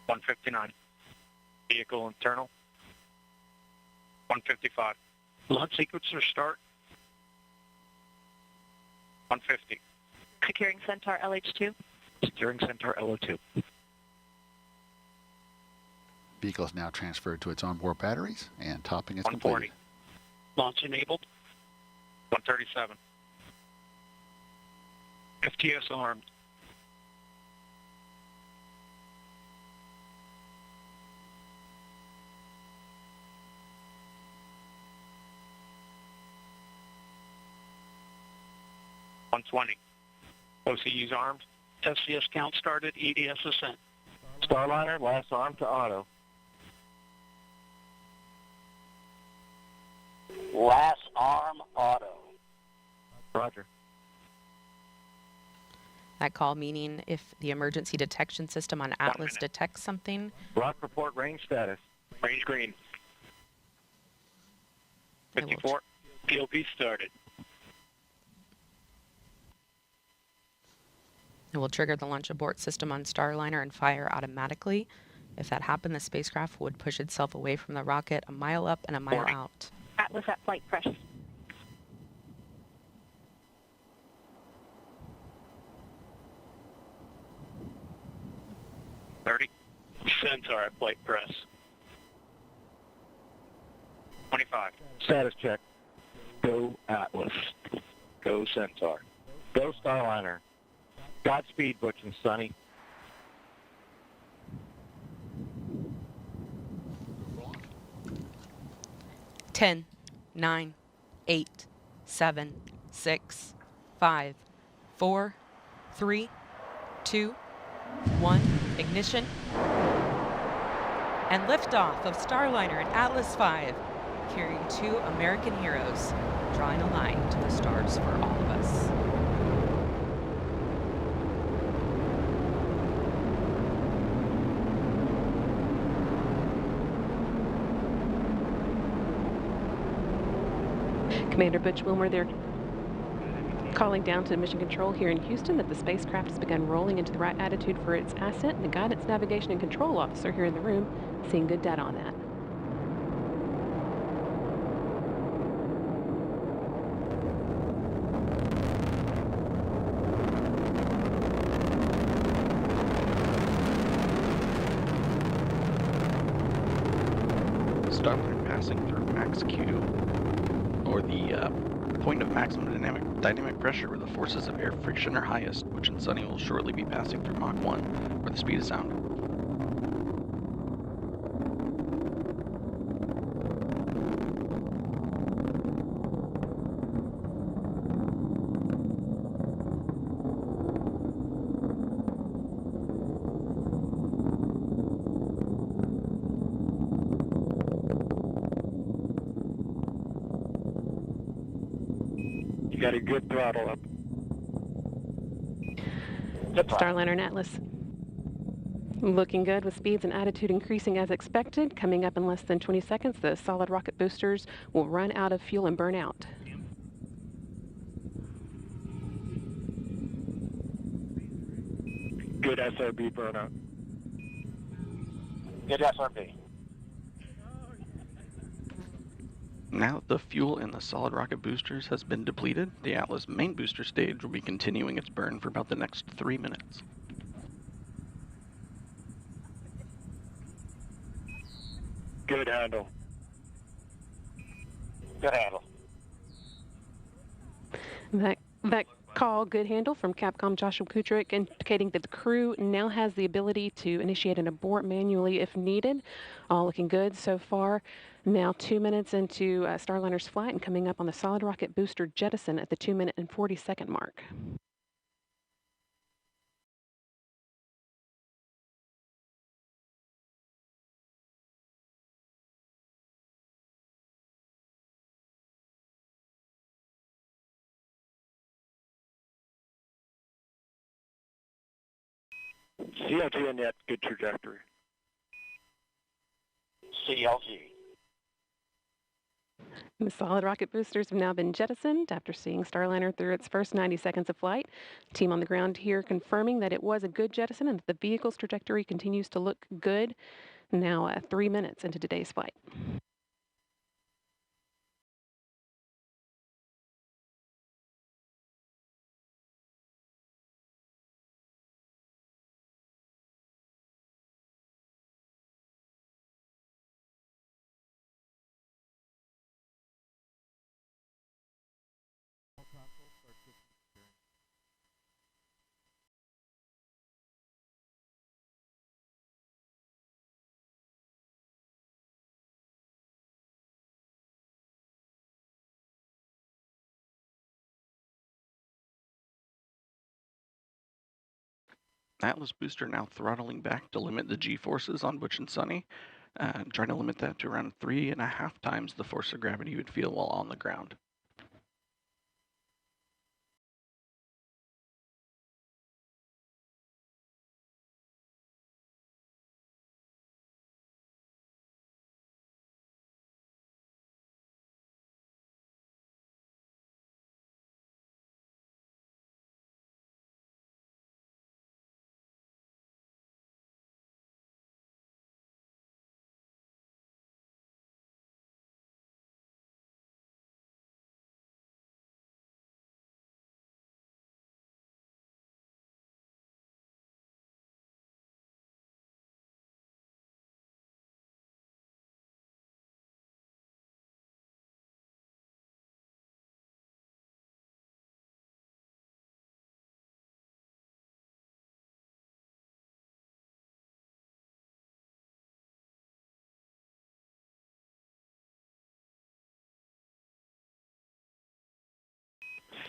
$159. Vehicle internal. 155. Launch sequencer start. 150. Securing Centaur LH2. Securing Centaur LO2. Vehicle is now transferred to its onboard batteries, and topping is 140. completed. Launch enabled. 137. FTS armed. $120. OCU's armed. SCS count started. EDS ascent. Starliner, last arm to auto. Last arm auto. Roger. That call meaning if the emergency detection system on Atlas detects something, Rock report range status. Range green. 54. POP started. it will trigger the launch abort system on Starliner and fire automatically. If that happened, the spacecraft would push itself away from the rocket a mile up and a mile out. Atlas at flight press. Centaur at flight press. 25. Status check. Go Atlas. Go Centaur. Go Starliner. Godspeed, Butch and Sonny. Ten, 9, 8, 7, 6, 5, 4, 3, 2, 1. Ignition. And liftoff of Starliner and Atlas V, carrying 2 American heroes, drawing a line to the stars for all of us. Commander Butch Wilmore there calling down to Mission Control here in Houston that the spacecraft has begun rolling into the right attitude for its ascent, and the Guidance, Navigation, and Control Officer here in the room seeing good data on that. Starliner passing through max Q, or the point of maximum dynamic pressure where the forces of air friction are highest, which in Sunny will shortly be passing through Mach 1, where the speed of sound. You got a good throttle up. Starliner and Atlas looking good with speeds and attitude increasing as expected. Coming up in less than 20 seconds, the solid rocket boosters will run out of fuel and burn out. Good SRB burnout. Good SRB. Now that the fuel in the solid rocket boosters has been depleted, the Atlas main booster stage will be continuing its burn for about the next 3 minutes. Good handle. Good handle. That call, good handle, from Capcom Joshua Kutrick, indicating that the crew now has the ability to initiate an abort manually if needed. All looking good so far. Now 2 minutes into Starliner's flight and coming up on the solid rocket booster jettison at the 2-minute and 40-second mark. CLG and net, good trajectory. CLG. The solid rocket boosters have now been jettisoned after seeing Starliner through its first 90 seconds of flight. Team on the ground here confirming that it was a good jettison and that the vehicle's trajectory continues to look good. Now 3 minutes into today's flight. Atlas booster now throttling back to limit the G-forces on Butch and Sunny, trying to limit that to around 3.5 times the force of gravity you would feel while on the ground.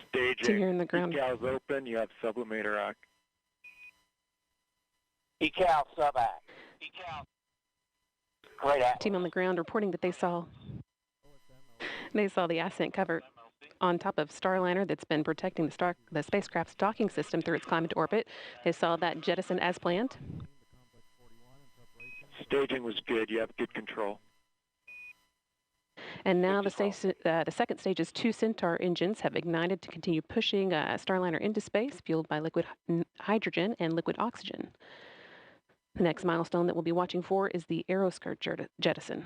Staging. Here in the ground. Decals open, you have sublimator act. Decal sub act. Decal. Great act. Team on the ground reporting that they saw the ascent cover on top of Starliner that's been protecting the spacecraft's docking system through its climb into orbit. They saw that jettison as planned. Staging was good. You have good control. And now the second stage's 2 Centaur engines have ignited to continue pushing Starliner into space, fueled by liquid hydrogen and liquid oxygen. The next milestone that we'll be watching for is the aeroskirt jettison.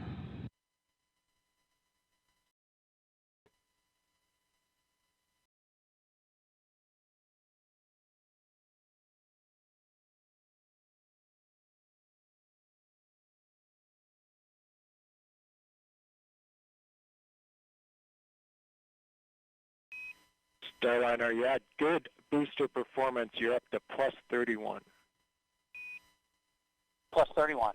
Starliner, you had good booster performance. You're up to plus 31. Plus 31.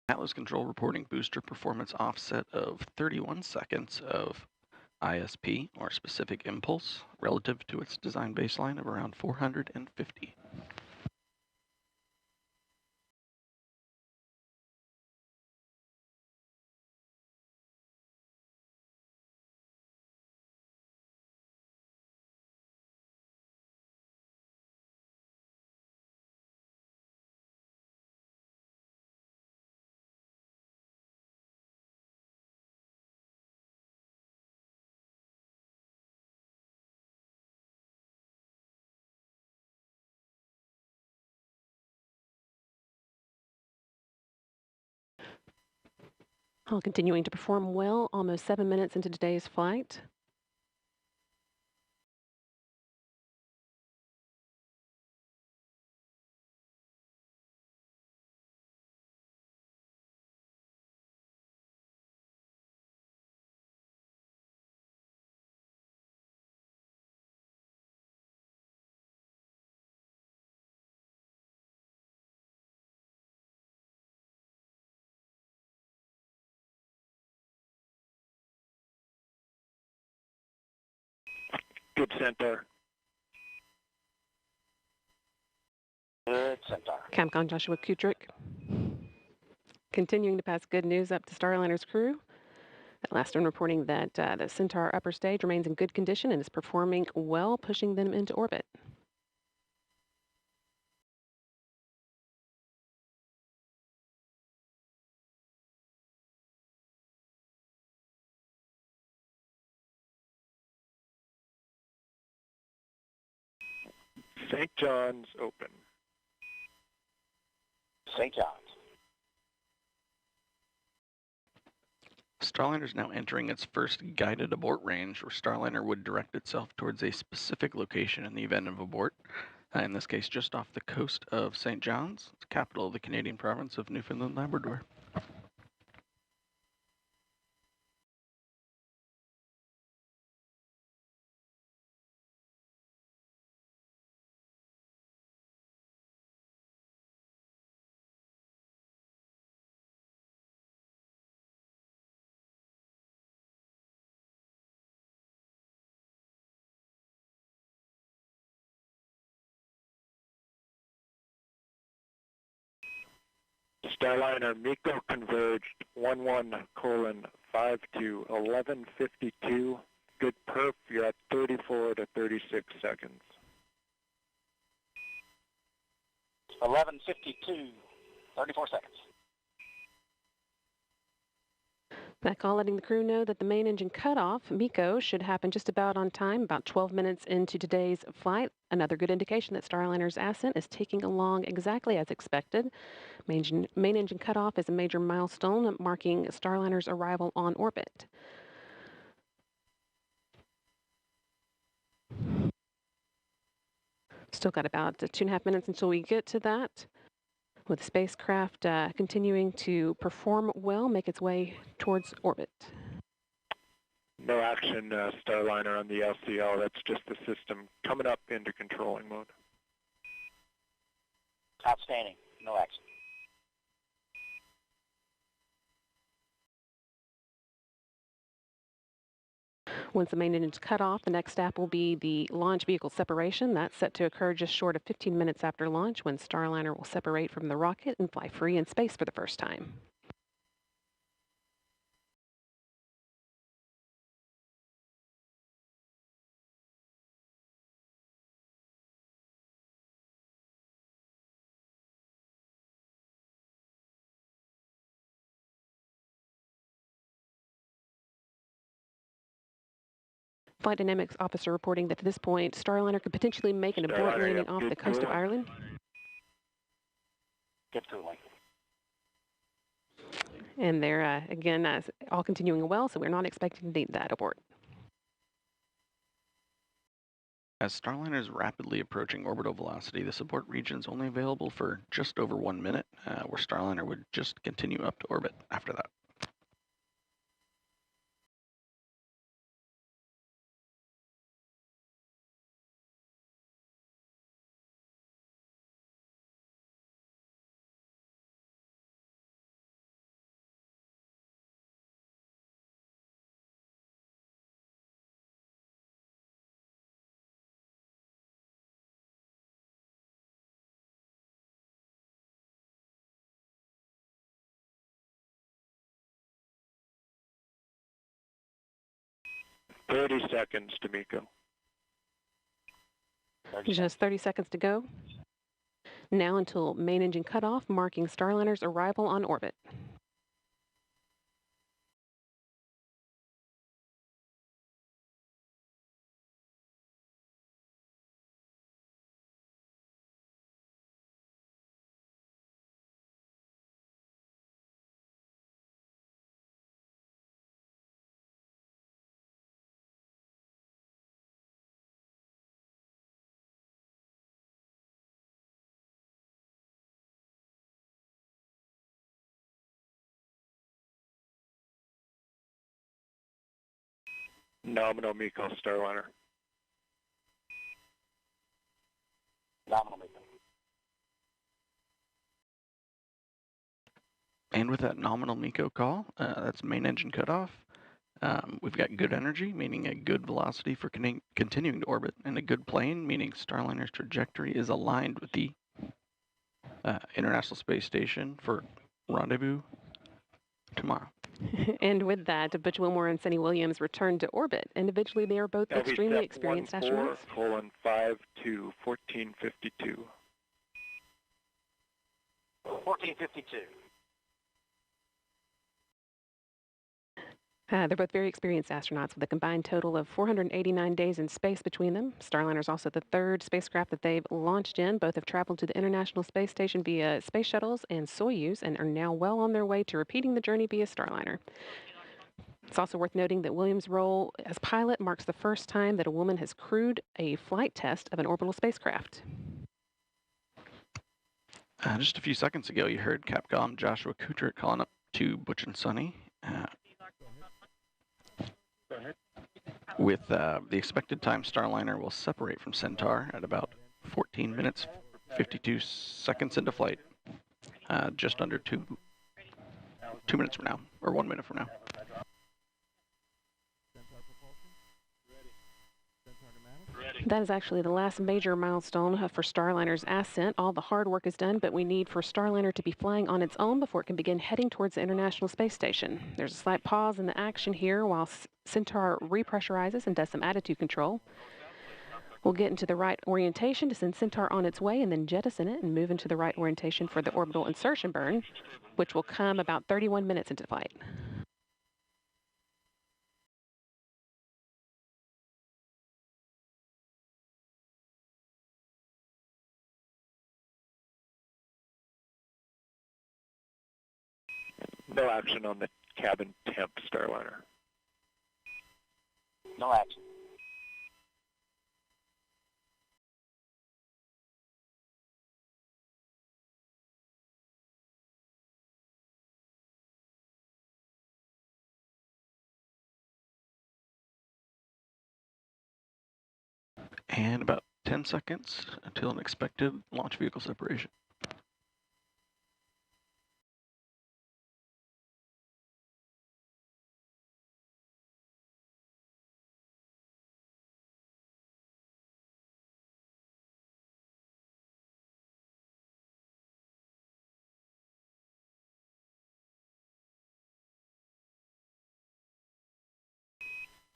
Atlas Control reporting booster performance offset of 31 seconds of ISP, or specific impulse, relative to its design baseline of around 450. All continuing to perform well, almost 7 minutes into today's flight. Good Centaur. Good Centaur. Capcom Joshua Kutrick continuing to pass good news up to Starliner's crew. Last one reporting that the Centaur upper stage remains in good condition and is performing well, pushing them into orbit. St. John's open. St. John's. Starliner is now entering its first guided abort range, where Starliner would direct itself towards a specific location in the event of abort. In this case, just off the coast of St. John's, the capital of the Canadian province of Newfoundland, Labrador. Starliner MECO converged 11:52, 11:52. Good perf, you're at 34 to 36 seconds. 11:52, 34 seconds. That call letting the crew know that the main engine cutoff, MECO, should happen just about on time, about 12 minutes into today's flight. Another good indication that Starliner's ascent is taking along exactly as expected. Main engine cutoff is a major milestone marking Starliner's arrival on orbit. Still got about 2.5 minutes until we get to that, with the spacecraft continuing to perform well, make its way towards orbit. No action, Starliner, on the LCL. That's just the system coming up into controlling mode. Outstanding. No action. Once the main engine is cut off, the next step will be the launch vehicle separation. That's set to occur just short of 15 minutes after launch, when Starliner will separate from the rocket and fly free in space for the first time. Flight dynamics officer reporting that at this point, Starliner could potentially make an abort landing off the coast of Ireland. Good cooling. And they're, again, all continuing well, so we're not expecting to need that abort. As Starliner is rapidly approaching orbital velocity, the abort region is only available for just over 1 minute, where Starliner would just continue up to orbit after that. Seconds to Miko. Just 30 seconds to go. Now until main engine cutoff, marking Starliner's arrival on orbit. Nominal Miko Starliner. Nominal Miko. And with that nominal Miko call, that's main engine cutoff. We've got good energy, meaning a good velocity for continuing to orbit, and a good plane, meaning Starliner's trajectory is aligned with the International Space Station for rendezvous tomorrow. And with that, Butch Wilmore and Sunny Williams returned to orbit. Individually, they are both extremely experienced astronauts. 14:5 to 14:52. 14:52. They're both very experienced astronauts with a combined total of 489 days in space between them. Starliner is also the third spacecraft that they've launched in. Both have traveled to the International Space Station via space shuttles and Soyuz and are now well on their way to repeating the journey via Starliner. It's also worth noting that Williams' role as pilot marks the first time that a woman has crewed a flight test of an orbital spacecraft. Just a few seconds ago, you heard Capcom Joshua Kuchert calling up to Butch and Sunny. With the expected time, Starliner will separate from Centaur at about 14 minutes, 52 seconds into flight, just under 2 minutes from now, or 1 minute from now. That is actually the last major milestone for Starliner's ascent. All the hard work is done, but we need for Starliner to be flying on its own before it can begin heading towards the International Space Station. There's a slight pause in the action here while Centaur repressurizes and does some attitude control. We'll get into the right orientation to send Centaur on its way and then jettison it and move into the right orientation for the orbital insertion burn, which will come about 31 minutes into flight. No action on the cabin temp Starliner. No action. And about 10 seconds until an expected launch vehicle separation.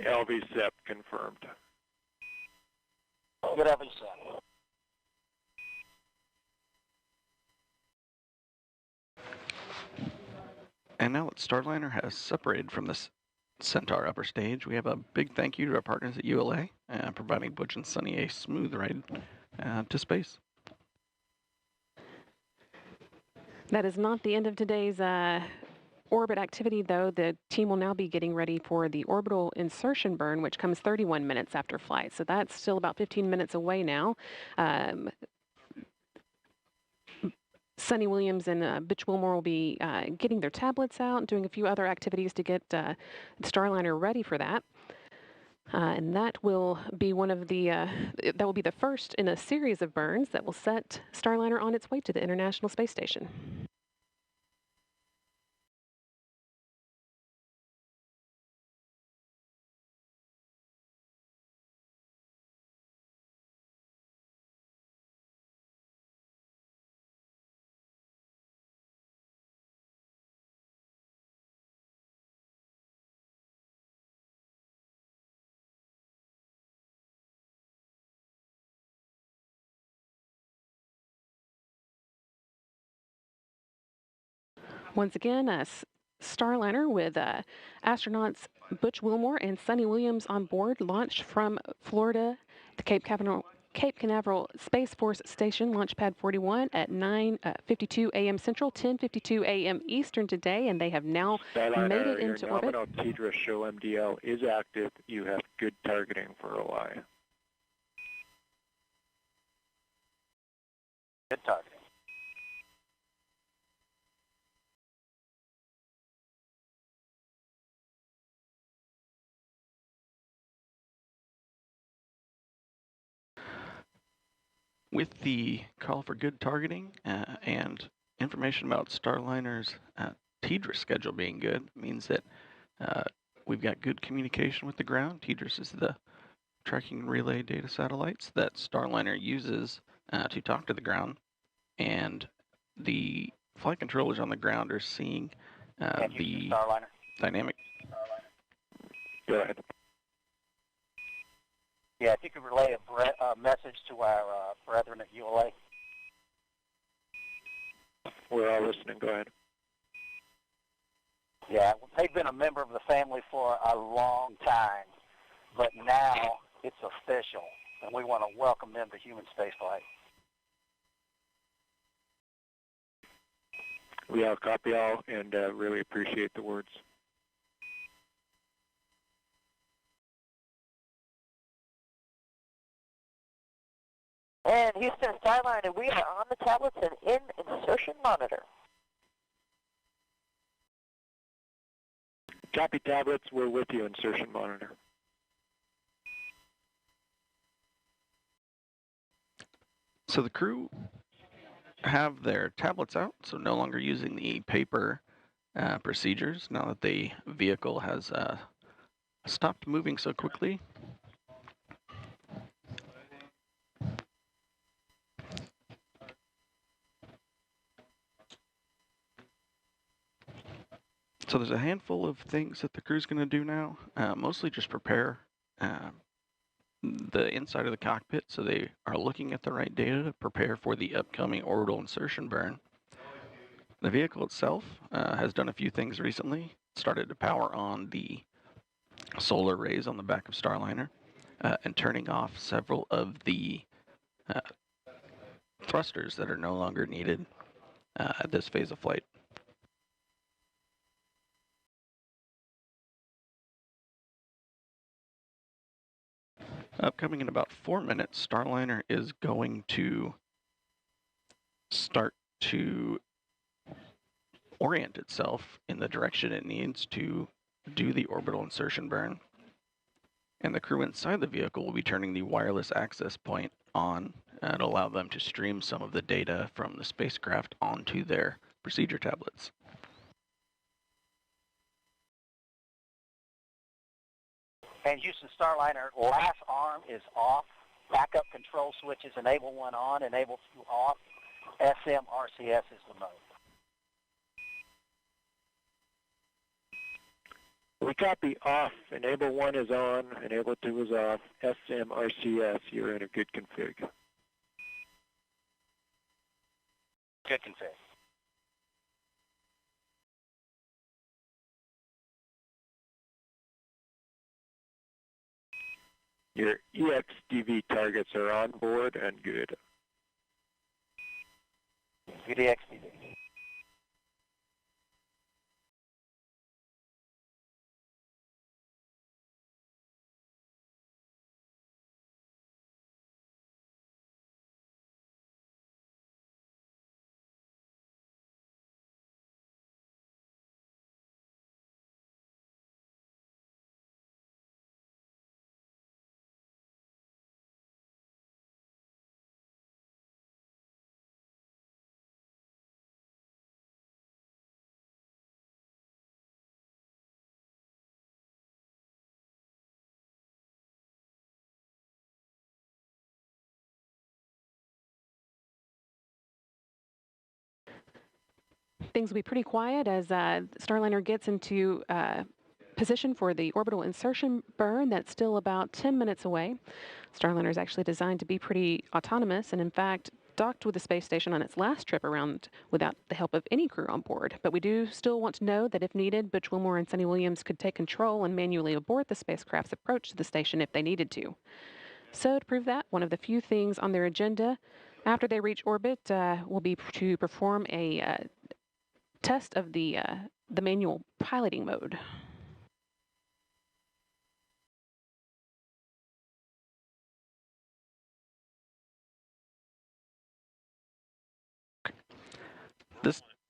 LV SEP confirmed. Good LV SEP. And now that Starliner has separated from this Centaur upper stage, we have a big thank you to our partners at ULA, providing Butch and Sunny a smooth ride to space. That is not the end of today's orbit activity, though. The team will now be getting ready for the orbital insertion burn, which comes 31 minutes after flight. So that's still about 15 minutes away now. Sunny Williams and Butch Wilmore will be getting their tablets out and doing a few other activities to get the Starliner ready for that. And that will be one of the that will be the first in a series of burns that will set Starliner on its way to the International Space Station. Once again, Starliner with astronauts Butch Wilmore and Sunny Williams on board launched from Florida, the Cape Canaveral Space Force Station, Launch Pad 41 at 9:52 a.m. Central, 10:52 a.m. Eastern today, and they have now made it into orbit. Your nominal TDRS show MDL is active. You have good targeting for OI. Good targeting. With the call for good targeting and information about Starliner's TDRS schedule being good, means that we've got good communication with the ground. TDRS is the tracking relay data satellites that Starliner uses to talk to the ground, and the flight controllers on the ground are seeing the dynamic. Go ahead. Yeah, if you could relay a message to our brethren at ULA. We're all listening. Go ahead. Yeah, they've been a member of the family for a long time, but now it's official, and we want to welcome them to human spaceflight. We all copy all and really appreciate the words. And Houston Starliner, we are on the tablets and in insertion monitor. Copy tablets, we're with you, insertion monitor. So the crew have their tablets out, so no longer using the paper procedures now that the vehicle has stopped moving so quickly. So there's a handful of things that the crew's going to do now, mostly just prepare the inside of the cockpit so they are looking at the right data to prepare for the upcoming orbital insertion burn. The vehicle itself has done a few things recently. Started to power on the solar arrays on the back of Starliner and turning off several of the thrusters that are no longer needed at this phase of flight. Upcoming in about 4 minutes, Starliner is going to start to orient itself in the direction it needs to do the orbital insertion burn. And the crew inside the vehicle will be turning the wireless access point on and allow them to stream some of the data from the spacecraft onto their procedure tablets. And Houston Starliner, last arm is off. Backup control switches, enable 1 on, enable 2 off. SMRCS is the mode. We copy off. Enable 1 is on, enable 2 is off. SMRCS, you're in a good config. Good config. Your EXDV targets are on board and good. Good EXDV. Things will be pretty quiet as Starliner gets into position for the orbital insertion burn. That's still about 10 minutes away. Starliner is actually designed to be pretty autonomous and, in fact, docked with the space station on its last trip around without the help of any crew on board. But we do still want to know that if needed, Butch Wilmore and Sunny Williams could take control and manually abort the spacecraft's approach to the station if they needed to. So to prove that, one of the few things on their agenda after they reach orbit will be to perform a test of the manual piloting mode.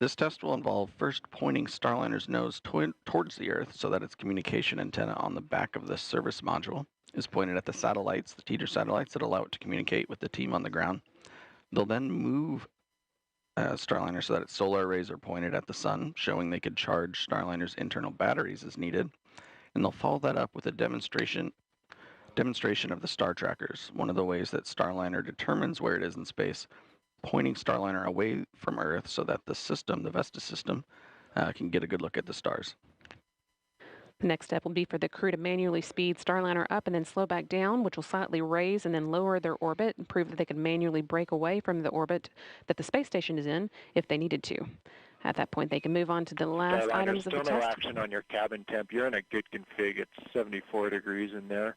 This test will involve first pointing Starliner's nose towards the Earth so that its communication antenna on the back of the service module is pointed at the satellites, the teeter satellites that allow it to communicate with the team on the ground. They'll then move Starliner so that its solar arrays are pointed at the sun, showing they could charge Starliner's internal batteries as needed. And they'll follow that up with a demonstration of the star trackers, one of the ways that Starliner determines where it is in space, pointing Starliner away from Earth so that the system, the Vesta system, can get a good look at the stars. The next step will be for the crew to manually speed Starliner up and then slow back down, which will slightly raise and then lower their orbit and prove that they can manually break away from the orbit that the space station is in if they needed to. At that point, they can move on to the last items of the still no test. action on your cabin temp. You're in a good config. It's 74 degrees in there.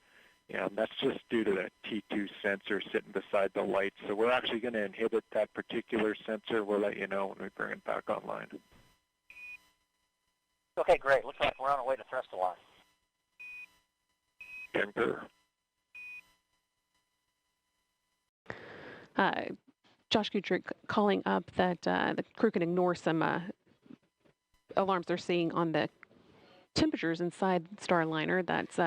Yeah, and that's just due to the T2 sensor sitting beside the light. So we're actually going to inhibit that particular sensor. We'll let you know when we bring it back online. Okay, great. Looks like we're on our way to thrust alarm. Denver. Josh Gutrick calling up that the crew can ignore some alarms they're seeing on the temperatures inside Starliner. That's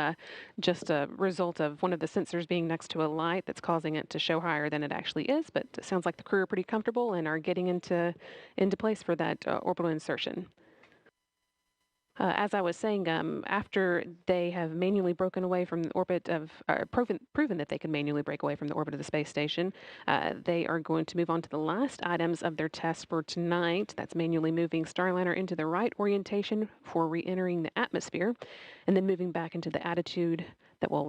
just a result of one of the sensors being next to a light that's causing it to show higher than it actually is. But it sounds like the crew are pretty comfortable and are getting into place for that orbital insertion. As I was saying, after they have manually broken away from the orbit of, proven that they can manually break away from the orbit of the space station, they are going to move on to the last items of their test for tonight. That's manually moving Starliner into the right orientation for re-entering the atmosphere, and then moving back into the attitude that will